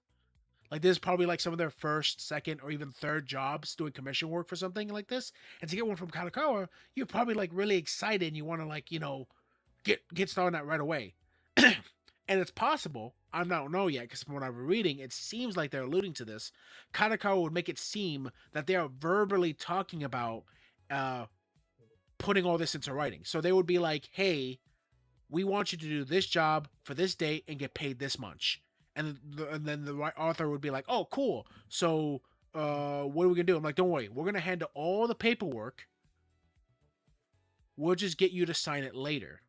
Like this is probably like some of their first, second, or even third jobs doing commission work for something like this. And to get one from Kadokawa, you're probably like really excited and you want to like, get started on that right away. And it's possible, I don't know yet, because from what I'm reading, it seems like they're alluding to this. Kadokawa would make it seem that they are verbally talking about putting all this into writing. So they would be like, hey, we want you to do this job for this date and get paid this much. And then the author would be like, oh, cool. So what are we going to do? I'm like, don't worry. We're going to handle all the paperwork. We'll just get you to sign it later.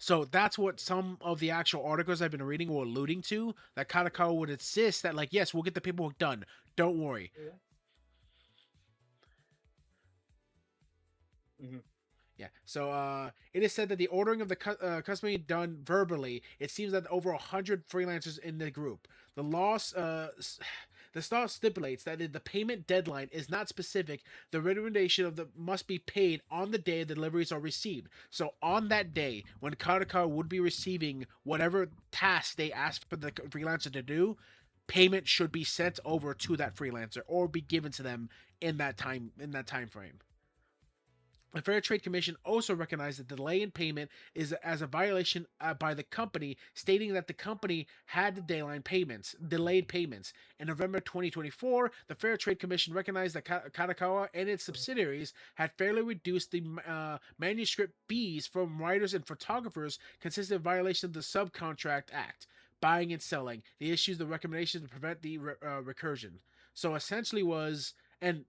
So that's what some of the actual articles I've been reading were alluding to, that Kadokawa would insist that, like, yes, we'll get the paperwork done. Don't worry. Mm-hmm. Yeah. So it is said that the ordering of the customary done verbally. It seems that over 100 freelancers in the group. The law stipulates that if the payment deadline is not specific, the recommendation of the must be paid on the day the deliveries are received. So on that day, when Kadokawa would be receiving whatever task they asked for the freelancer to do, payment should be sent over to that freelancer or be given to them in that time frame. The Fair Trade Commission also recognized that delay in payment is as a violation by the company, stating that the company had the delayed payments. In November 2024, the Fair Trade Commission recognized that Kadokawa and its subsidiaries had fairly reduced the manuscript fees from writers and photographers, consistent of violation of the Subcontract Act, buying and selling. The issues, the recommendations to prevent the recursion. So essentially was, and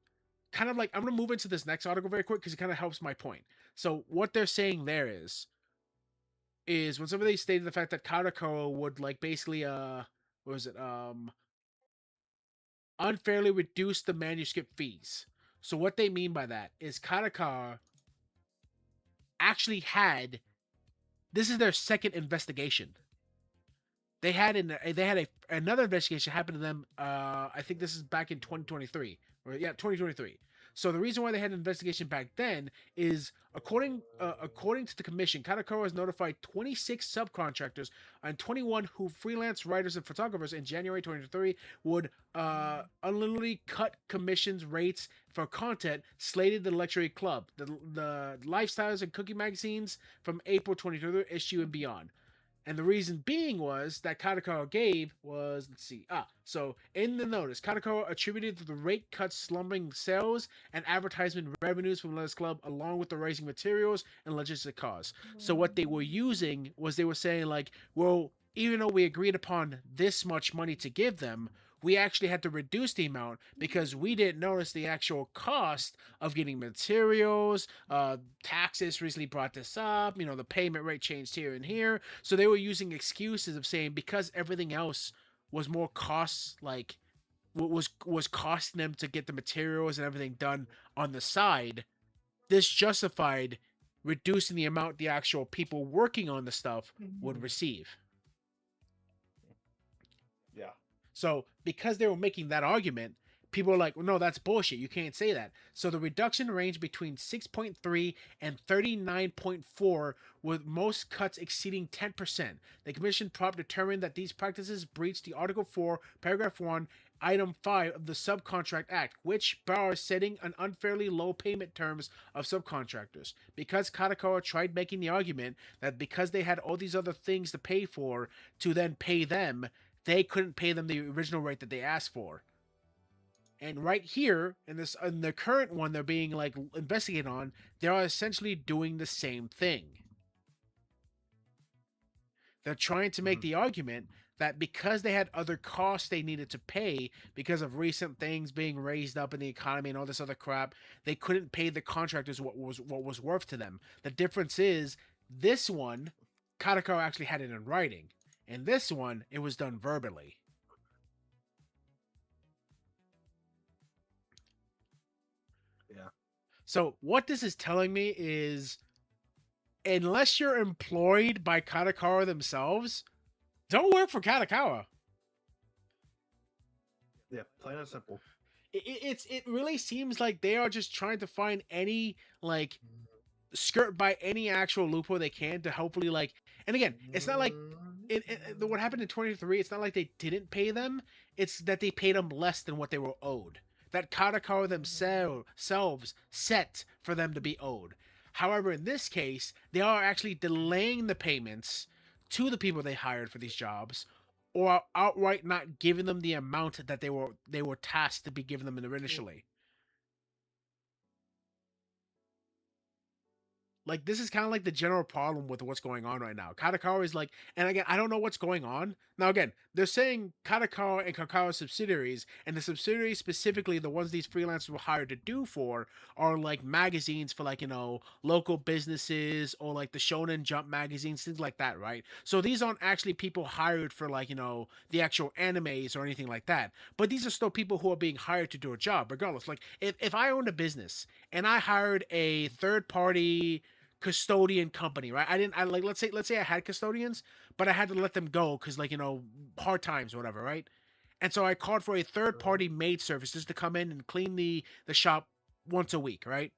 kind of like, I'm going to move into this next article very quick because it kind of helps my point. So what they're saying there is when somebody stated the fact that Kadokawa would like basically what was it unfairly reduce the manuscript fees. So what they mean by that is Kadokawa actually had, this is their second investigation. They had another investigation happen to them. I think this is back in 2023. 2023. So the reason why they had an investigation back then is according to the commission, Kadokawa has notified 26 subcontractors and 21 who freelance writers and photographers in January 2023 would unlimitedly cut commissions rates for content slated to the Luxury Club, the Lifestyles and Cookie magazines from April 2023 issue and beyond. And the reason being was that Kadokawa gave was, so in the notice, Kadokawa attributed to the rate cuts slumbering sales and advertisement revenues from Letters Club, along with the rising materials and logistic costs. So what they were using was, they were saying like, well, even though we agreed upon this much money to give them, we actually had to reduce the amount because we didn't notice the actual cost of getting materials. Taxes recently brought this up. The payment rate changed here and here. So they were using excuses of saying because everything else was more costs, like was costing them to get the materials and everything done on the side, this justified reducing the amount the actual people working on the stuff would receive. Yeah. So because they were making that argument, people were like, well, no, that's bullshit. You can't say that. So the reduction ranged between 6.3 and 39.4, with most cuts exceeding 10%. The commission prop determined that these practices breached the Article 4, Paragraph 1, Item 5 of the Subcontract Act, which bars setting an unfairly low payment terms of subcontractors. Because Kadokawa tried making the argument that because they had all these other things to pay for to then pay them, they couldn't pay them the original rate that they asked for. And right here in the current one they're being like investigated on, they are essentially doing the same thing. They're trying to make the argument that because they had other costs they needed to pay because of recent things being raised up in the economy and all this other crap, they couldn't pay the contractors what was worth to them. The difference is this one, Kadokawa actually had it in writing. In this one, it was done verbally. Yeah. So what this is telling me is, unless you're employed by Kadokawa themselves, don't work for Kadokawa. Yeah, plain and simple. It really seems like they are just trying to find any like skirt by any actual loophole they can to hopefully like. And again, it's not like what happened in 23. It's not like they didn't pay them. It's that they paid them less than what they were owed. That Kadokawa themselves set for them to be owed. However, in this case, they are actually delaying the payments to the people they hired for these jobs, or outright not giving them the amount that they were tasked to be giving them initially. Like, this is kind of like the general problem with what's going on right now. Kadokawa is like, and again, I don't know what's going on. Now, again, they're saying Kadokawa and Kadokawa subsidiaries, and the subsidiaries specifically, the ones these freelancers were hired to do for, are like magazines for like, local businesses or like the Shonen Jump magazines, things like that, right? So these aren't actually people hired for like, the actual animes or anything like that. But these are still people who are being hired to do a job, regardless. Like, if I owned a business and I hired a third party custodian company, right? I like, let's say I had custodians, but I had to let them go because like, hard times or whatever, right? And so I called for a third party maid services to come in and clean the shop once a week, right?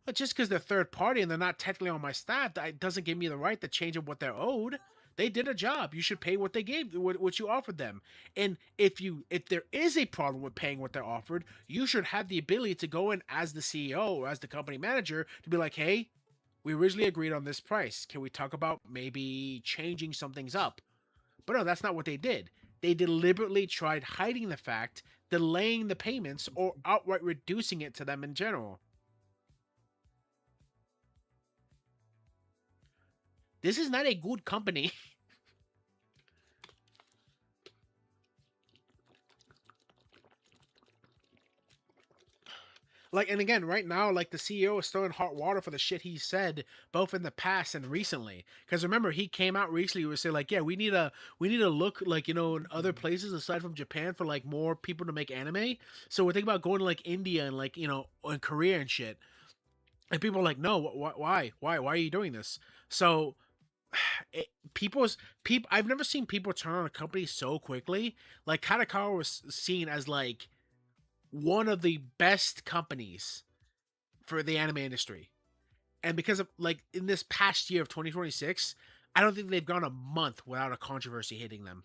But just because they're third party and they're not technically on my staff, that doesn't give me the right to change up what they're owed. They did a job. You should pay what they gave, what you offered them. And if there is a problem with paying what they're offered, you should have the ability to go in as the CEO or as the company manager to be like, hey, we originally agreed on this price. Can we talk about maybe changing some things up? But no, that's not what they did. They deliberately tried hiding the fact, delaying the payments, or outright reducing it to them in general. This is not a good company. Like, and again, right now, like, the CEO is still in hot water for the shit he said, both in the past and recently. Because remember, he came out recently and said, like, yeah, we need to look, like, in other places aside from Japan for like more people to make anime. So we're thinking about going to like India and like, and Korea and shit. And people are like, no, why are you doing this? So I've never seen people turn on a company so quickly. Like, Kadokawa was seen as like one of the best companies for the anime industry. And because of like in this past year of 2026, I don't think they've gone a month without a controversy hitting them.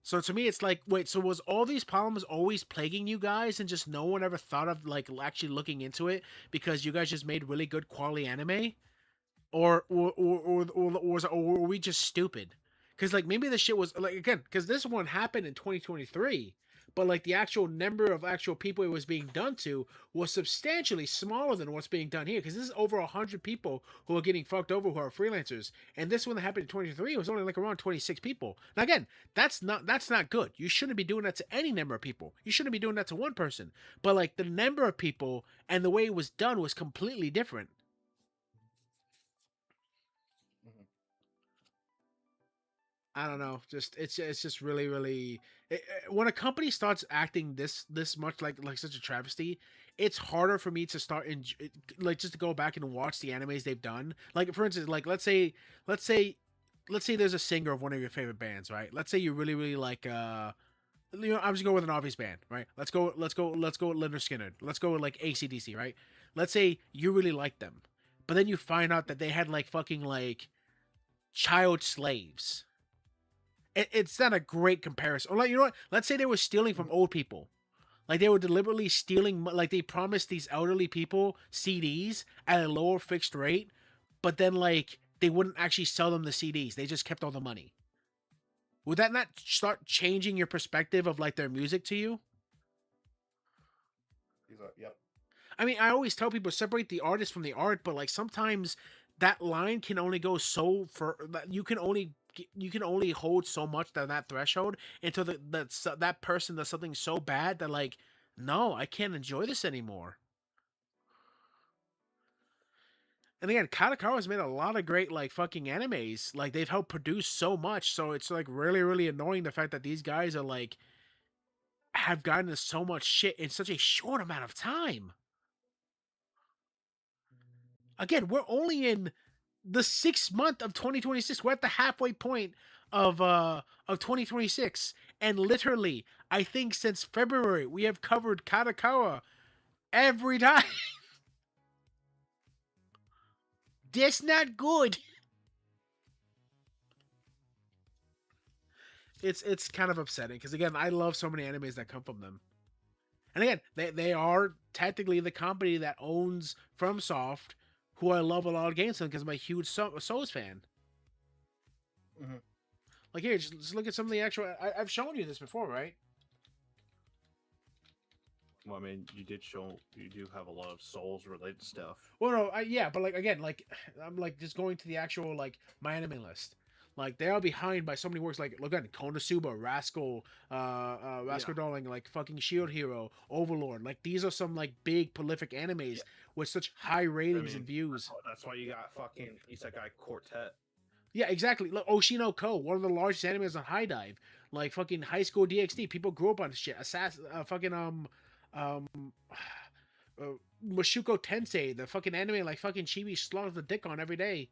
So to me, it's like, wait, so was all these problems always plaguing you guys and just no one ever thought of like actually looking into it because you guys just made really good quality anime? Or were we just stupid? Because like maybe this shit was like, again, because this one happened in 2023, but like the actual number of actual people it was being done to was substantially smaller than what's being done here. Because this is over 100 people who are getting fucked over who are freelancers, and this one that happened in 23 was only like around 26 people. Now again, that's not good. You shouldn't be doing that to any number of people. You shouldn't be doing that to one person. But like the number of people and the way it was done was completely different. I don't know. Just it's just really really when a company starts acting this much like such a travesty, it's harder for me to start like just to go back and watch the animes they've done. Like for instance, like let's say let's say there's a singer of one of your favorite bands, right? Let's say you really really like I'm just going with an obvious band, right? Let's go with Leonard Skinner. Let's go with like ACDC, right? Let's say you really like them, but then you find out that they had like fucking like child slaves. It's not a great comparison. Or like, you know what? Let's say they were stealing from old people. Like they were deliberately stealing, like they promised these elderly people CDs at a lower fixed rate, but then like they wouldn't actually sell them the CDs. They just kept all the money. Would that not start changing your perspective of like their music to you? Yep. I mean, I always tell people separate the artist from the art, but like sometimes that line can only go so for you can only hold so much than that threshold until that person does something so bad that like no, I can't enjoy this anymore. And again, Kadokawa's made a lot of great like fucking animes. Like they've helped produce so much, so it's like really really annoying the fact that these guys are like have gotten into so much shit in such a short amount of time. Again, we're only in the 6th month of 2026. We're at the halfway point of 2026, and literally, I think since February we have covered Kadokawa every time. That's not good. It's kind of upsetting because again, I love so many animes that come from them. And again, they are technically the company that owns FromSoft, who I love a lot of games from because I'm a huge Souls fan. Mm-hmm. Like here, just look at some of the actual. I've shown you this before, right? Well, I mean, you do have a lot of Souls related stuff. Well, no, yeah, but like again, like I'm like just going to the actual like my anime list. Like they are behind by so many works. Like look at Konosuba, Rascal, Rascal Darling, like fucking Shield Hero, Overlord. Like these are some like big prolific animes with such high ratings and views. That's why you got fucking Isekai Quartet. Yeah, exactly. Look, Oshino Ko, one of the largest animes on High Dive. Like fucking High School DxD. People grew up on shit. Fucking um, Mashuko Tensei, the fucking anime like fucking Chibi slaughters the dick on every day.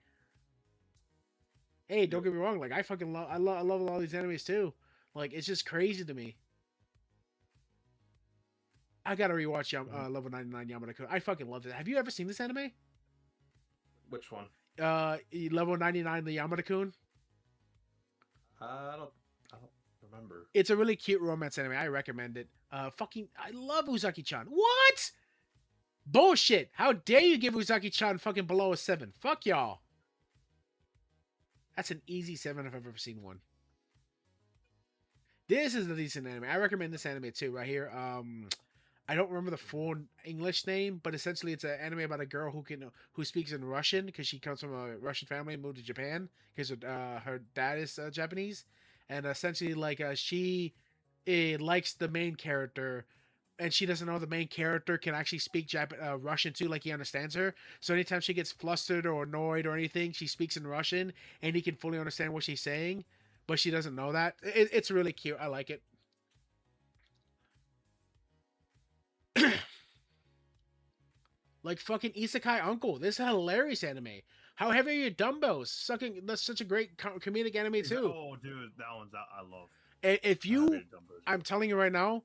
Hey, don't get me wrong. Like I fucking love, I love a lot of these animes too. Like it's just crazy to me. I gotta rewatch Level 99 Yamada-kun. I fucking love it. Have you ever seen this anime? Which one? Level 99 the Yamada-kun. I don't remember. It's a really cute romance anime. I recommend it. I love Uzaki-chan. What? Bullshit. How dare you give Uzaki-chan fucking below a 7? Fuck y'all. That's an easy 7 if I've ever seen one. This is a decent anime. I recommend this anime too, right here. I don't remember the full English name, but essentially it's an anime about a girl who speaks in Russian because she comes from a Russian family and moved to Japan because her dad is Japanese, and essentially like she likes the main character, and she doesn't know the main character can actually speak Russian too, like he understands her. So anytime she gets flustered or annoyed or anything, she speaks in Russian, and he can fully understand what she's saying, but she doesn't know that. It's really cute. I like it. Like fucking Isekai Uncle. This is a hilarious anime. How heavy are your dumbbells? Sucking. That's such a great comedic anime too. Oh, dude, that one's I love. If you, I'm telling you right now,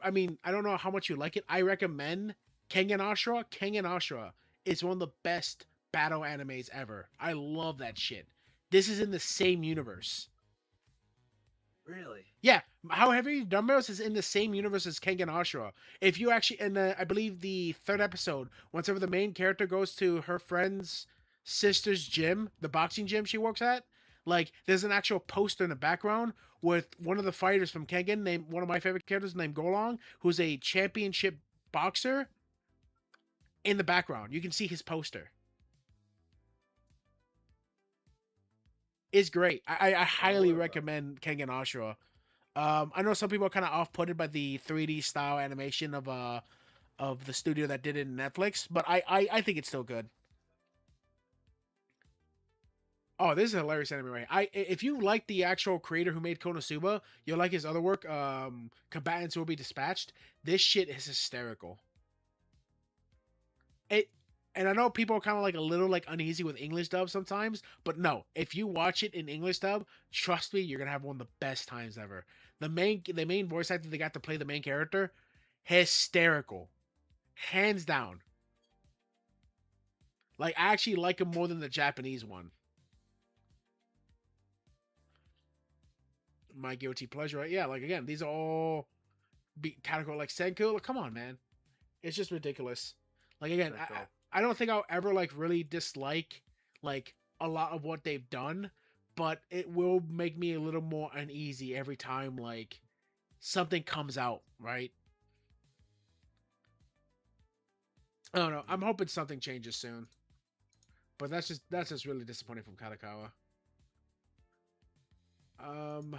I mean, I don't know how much you like it. I recommend Kengan Ashura. Kengan Ashura is one of the best battle animes ever. I love that shit. This is in the same universe. Really? Yeah, How Heavy Your Dumbbells is in the same universe as Kengan Ashura. If you actually, in I believe the 3rd episode, once ever the main character goes to her friend's sister's gym, the boxing gym she works at, like there's an actual poster in the background with one of the fighters from Kengan, named one of my favorite characters named Golong, who's a championship boxer. In the background, you can see his poster. It's great. I highly recommend Kengan Ashura. I know some people are kind of off-putted by the 3D style animation of the studio that did it in Netflix, but I think it's still good. Oh, this is a hilarious anime, right? If you like the actual creator who made Konosuba, you'll like his other work, Combatants Will Be Dispatched. This shit is hysterical. It, and I know people are kind of like a little like uneasy with English dub sometimes, but no, if you watch it in English dub, trust me, you're gonna have one of the best times ever. The main voice actor they got to play the main character, hysterical, hands down. Like I actually like him more than the Japanese one. My guilty pleasure, right? Yeah, like again, these are all category like Senku. Like, come on, man, it's just ridiculous. Like again, I don't think I'll ever like really dislike like a lot of what they've done, but it will make me a little more uneasy every time like something comes out, right? I don't know. I'm hoping something changes soon, but that's just really disappointing from Kadokawa. Um,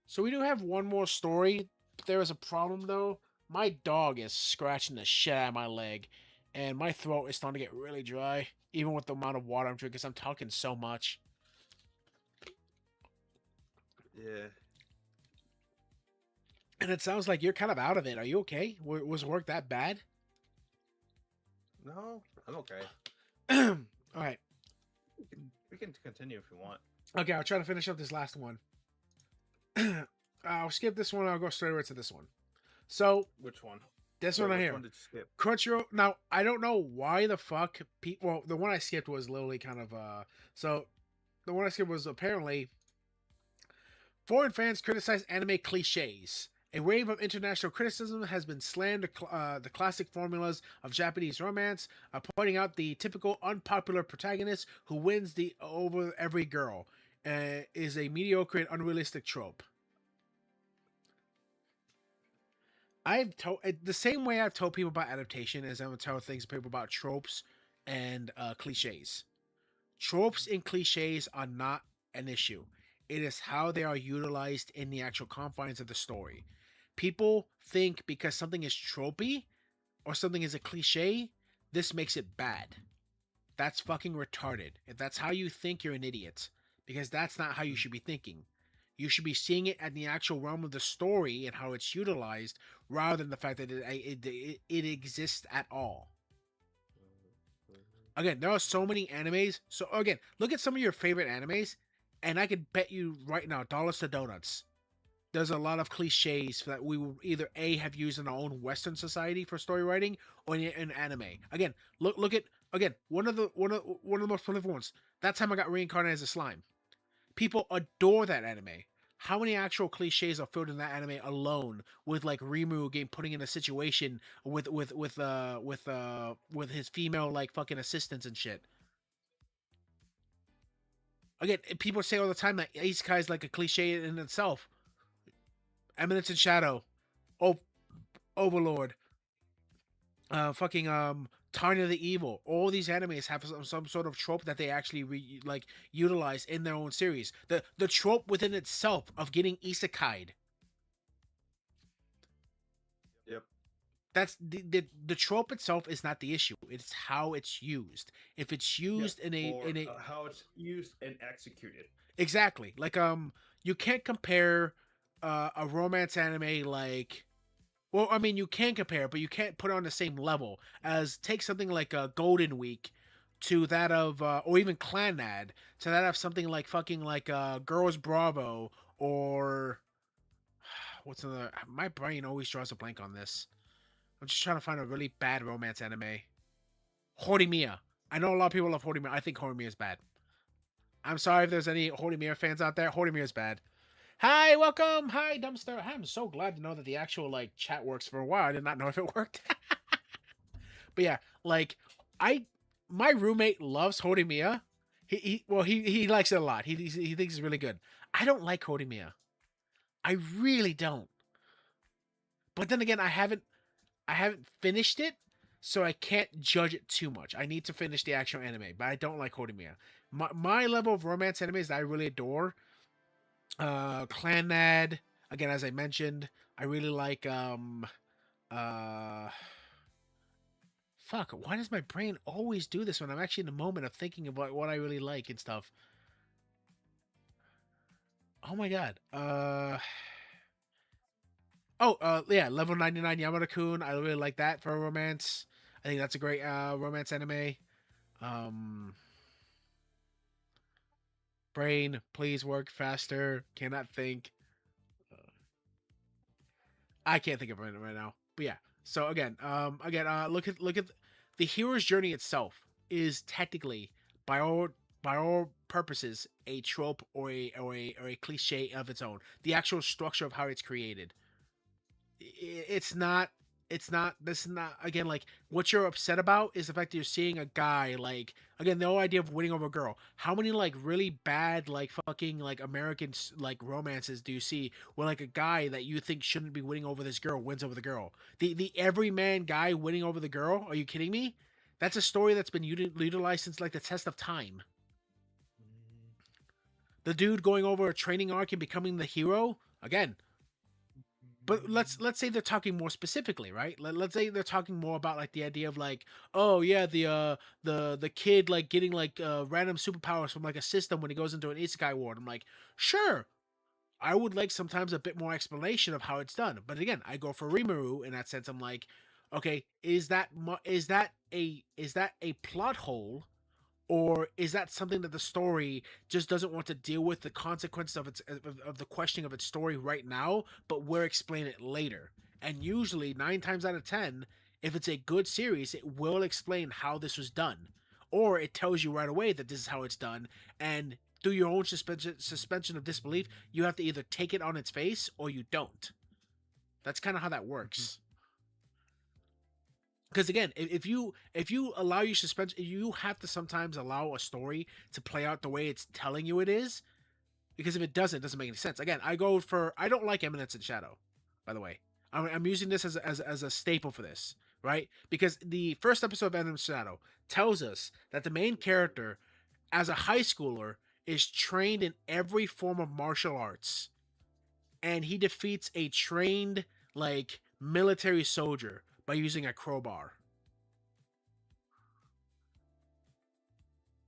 so we do have one more story. There is a problem though. My dog is scratching the shit out of my leg, and my throat is starting to get really dry, even with the amount of water I'm drinking. 'Cause I'm talking so much. Yeah. And it sounds like you're kind of out of it. Are you okay? Was work that bad? No, I'm okay. All right. We can continue if you want. Okay, I'll try to finish up this last one. I'll skip this one. I'll go straight right to this one. So Which one? this Wait, one right which here. one did you skip? Crunchyroll. Now I don't know why the fuck people. Well, the one I skipped was literally kind of. So the one I skipped was apparently foreign fans criticize anime cliches. A wave of international criticism has been slammed the classic formulas of Japanese romance, pointing out the typical unpopular protagonist who wins the over every girl is a mediocre and unrealistic trope. I've told the same way I've told people about adaptation as I'm gonna tell things people about tropes and cliches. Tropes and cliches are not an issue. It is how they are utilized in the actual confines of the story. People think because something is tropey or something is a cliche, this makes it bad. That's fucking retarded. If that's how you think, you're an idiot. Because that's not how you should be thinking. You should be seeing it in the actual realm of the story and how it's utilized, rather than the fact that it exists at all. Again, there are so many animes. So again, look at some of your favorite animes, and I could bet you right now, dollars to donuts. There's a lot of cliches that we will either A have used in our own Western society for story writing or in anime. Again, look at again one of the most prolific ones. That time I got reincarnated as a slime. People adore that anime. How many actual cliches are filled in that anime alone with like Rimu getting putting in a situation with his female like fucking assistants and shit. Again, people say all the time that Isekai is like a cliche in itself. Eminence in Shadow, oh Overlord, fucking Tanya the Evil. All these animes have some sort of trope that they actually like utilize in their own series. The trope within itself of getting isekai'd. Yep. That's the trope itself is not the issue. It's how it's used. If it's used in a how it's used and executed. exactly like you can't compare a romance anime like well, I mean, you can compare, but you can't put it on the same level as take something like Golden Week to that of, or even Clanad to that of something like fucking like Girls Bravo or what's another? My brain always draws a blank on this. I'm just trying to find a really bad romance anime. Horimiya. I know a lot of people love Horimiya. I think Horimiya is bad. I'm sorry if there's any Horimiya fans out there. Horimiya is bad. Hi, welcome. Hi, Dumpster. I'm so glad to know that the actual like chat works for a while. I did not know if it worked. But yeah, like I my roommate loves Horimiya. He likes it a lot. He thinks it's really good. I don't like Horimiya. I really don't. But then again, I haven't finished it, so I can't judge it too much. I need to finish the actual anime, but I don't like Horimiya. My level of romance animes that I really adore, Clanad, again as I mentioned, I really like uh Fuck, why does my brain always do this when I'm actually in the moment of thinking about what I really like and stuff? Oh my god. Yeah, Level 99 Yamada-kun. I really like that for a romance. I think that's a great romance anime. Um Brain, please work faster. Cannot think. I can't think of it right now. But yeah. So look at the hero's journey itself is technically by all purposes a trope or a cliche of its own. The actual structure of how it's created, it's not this is not again like what you're upset about is the fact that you're seeing a guy like again the whole idea of winning over a girl. How many like really bad like fucking like American like romances do you see where like a guy that you think shouldn't be winning over this girl wins over the girl? The everyman guy winning over the girl? Are you kidding me? That's a story that's been utilized since like the test of time. The dude going over a training arc and becoming the hero again. But let's say they're talking more specifically, right? Let's say they're talking more about like the idea of like, oh yeah, the kid like getting like random superpowers from like a system when he goes into an isekai ward. I'm like, sure, I would like sometimes a bit more explanation of how it's done. But again, I go for Rimuru in that sense. I'm like, okay, is that a plot hole, or is that something that the story just doesn't want to deal with the consequences of of the questioning of its story right now, but we'll explain it later? And usually 9 times out of 10, if it's a good series, it will explain how this was done, or it tells you right away that this is how it's done, and through your own suspension of disbelief, you have to either take it on its face or you don't. That's kind of how that works. Because again, if you allow your suspension, you have to sometimes allow a story to play out the way it's telling you it is. Because if it doesn't make any sense. Again, I don't like Eminence in Shadow, by the way. I'm using this as a staple for this, right? Because the first episode of Eminence in Shadow tells us that the main character, as a high schooler, is trained in every form of martial arts, and he defeats a trained like military soldier by using a crowbar.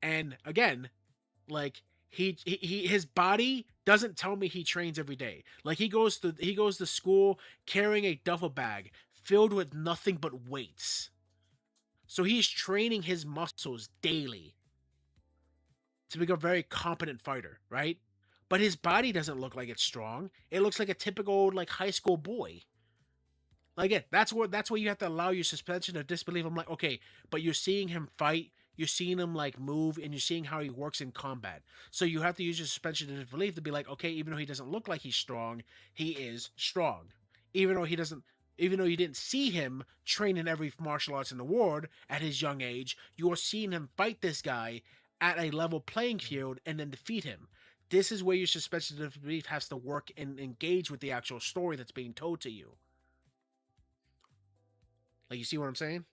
And again, like his body doesn't tell me he trains every day. Like he goes to school carrying a duffel bag filled with nothing but weights. So he's training his muscles daily to become a very competent fighter, right? But his body doesn't look like it's strong. It looks like a typical like high school boy. Like again, that's where you have to allow your suspension of disbelief. I'm like, okay, but you're seeing him fight, you're seeing him like move, and you're seeing how he works in combat. So you have to use your suspension of disbelief to be like, okay, even though he doesn't look like he's strong, he is strong. Even though he doesn't even though you didn't see him train in every martial arts in the world at his young age, you are seeing him fight this guy at a level playing field and then defeat him. This is where your suspension of disbelief has to work and engage with the actual story that's being told to you. Like, you see what I'm saying?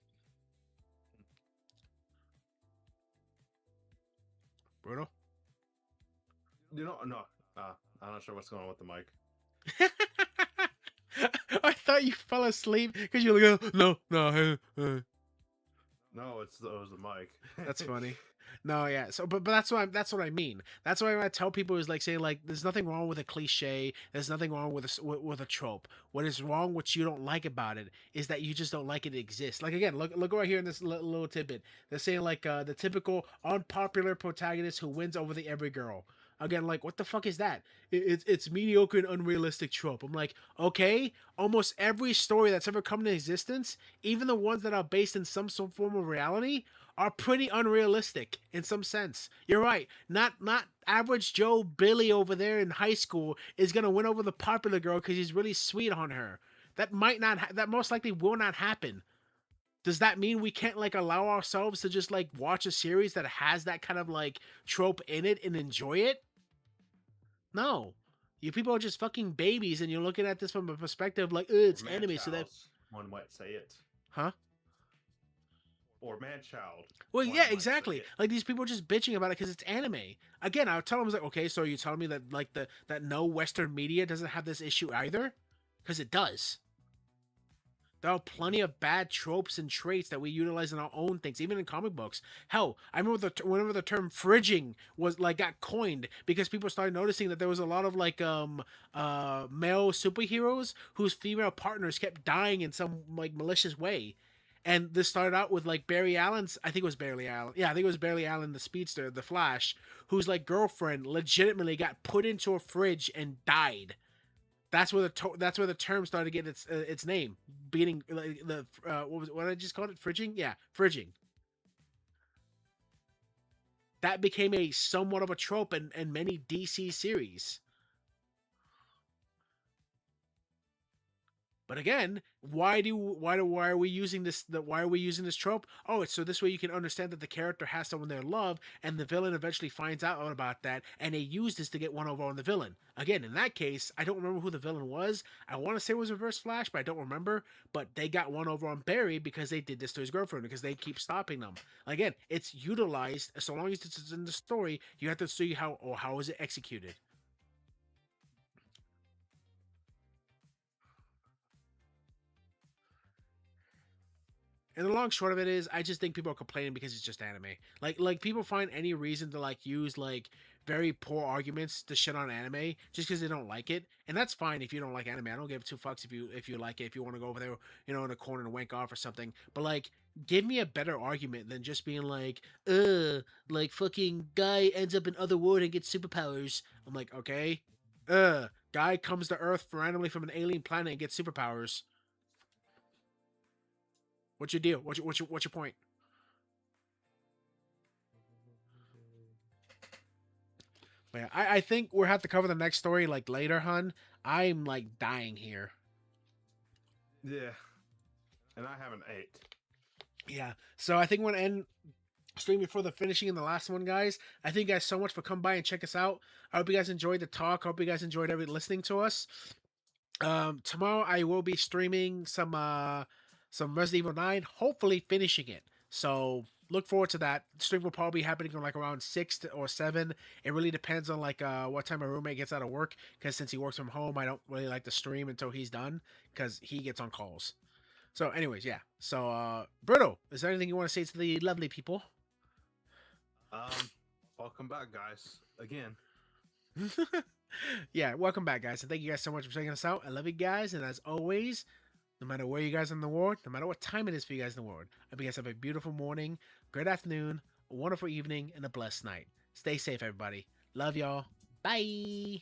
Bruno? No. I'm not sure what's going on with the mic. I thought you fell asleep because you're like, oh, no. No, it was the mic. That's funny. No, yeah. So, but that's what I mean. That's why I tell people is like saying like, there's nothing wrong with a cliche. There's nothing wrong with a trope. What is wrong, what you don't like about it, is that you just don't like it exists. Like again, look right here in this little tidbit. They're saying like the typical unpopular protagonist who wins over the every girl. Again, like what the fuck is that? It's mediocre and unrealistic trope. I'm like, okay, almost every story that's ever come into existence, even the ones that are based in some form of reality, are pretty unrealistic in some sense. You're right. Not average Joe Billy over there in high school is gonna win over the popular girl because he's really sweet on her. That might not. That most likely will not happen. Does that mean we can't like allow ourselves to just like watch a series that has that kind of like trope in it and enjoy it? No. You people are just fucking babies, and you're looking at this from a perspective like, it's Or anime, so that, man-child, one might say it. huh? Or man-child. Well, one yeah, might say exactly. it. Like these people are just bitching about it because it's anime. Again, I would tell them, like, okay, so you're telling me that like that no Western media doesn't have this issue either? Because it does. There are plenty of bad tropes and traits that we utilize in our own things, even in comic books. Hell, I remember whenever the term "fridging" was like got coined because people started noticing that there was a lot of like male superheroes whose female partners kept dying in some like malicious way. And this started out with like Barry Allen's, I think it was Barry Allen. Yeah, I think it was Barry Allen, the speedster, the Flash, whose like girlfriend legitimately got put into a fridge and died. That's where the term started getting its name, beating like, the what did I just call it? Fridging? Yeah, fridging. That became a somewhat of a trope in many DC series. But again, why are we using why are we using this trope? Oh, it's so this way you can understand that the character has someone they love, and the villain eventually finds out about that, and they use this to get one over on the villain. Again, in that case, I don't remember who the villain was. I want to say it was Reverse Flash, but I don't remember. But they got one over on Barry because they did this to his girlfriend because they keep stopping them. Again, it's utilized so long as it's in the story. You have to see how is it executed. And the long short of it is, I just think people are complaining because it's just anime. Like people find any reason to like use like very poor arguments to shit on anime just because they don't like it, and that's fine if you don't like anime. I don't give two fucks if you like it. If you want to go over there, in a corner and wank off or something. But like, give me a better argument than just being like fucking guy ends up in other world and gets superpowers. I'm like, okay, guy comes to Earth randomly from an alien planet and gets superpowers. What's your deal? What's your point? But yeah, I think we'll have to cover the next story like later, hun. I'm like dying here. Yeah, and I haven't ate. Yeah. So I think we're gonna end stream before the finishing in the last one, guys. I thank you guys so much for coming by and check us out. I hope you guys enjoyed the talk. I hope you guys enjoyed listening to us. Tomorrow I will be streaming some Resident Evil 9, hopefully finishing it. So look forward to that. The stream will probably be happening on like around or 7. It really depends on like what time my roommate gets out of work, because since he works from home, I don't really like to stream until he's done because he gets on calls. So anyways, yeah. So Bruno, is there anything you want to say to the lovely people? Welcome back, guys. Again. Yeah, welcome back, guys. And thank you guys so much for checking us out. I love you guys, and as always, no matter where you guys are in the world, no matter what time it is for you guys in the world, I hope you guys have a beautiful morning, great afternoon, a wonderful evening, and a blessed night. Stay safe, everybody. Love y'all. Bye.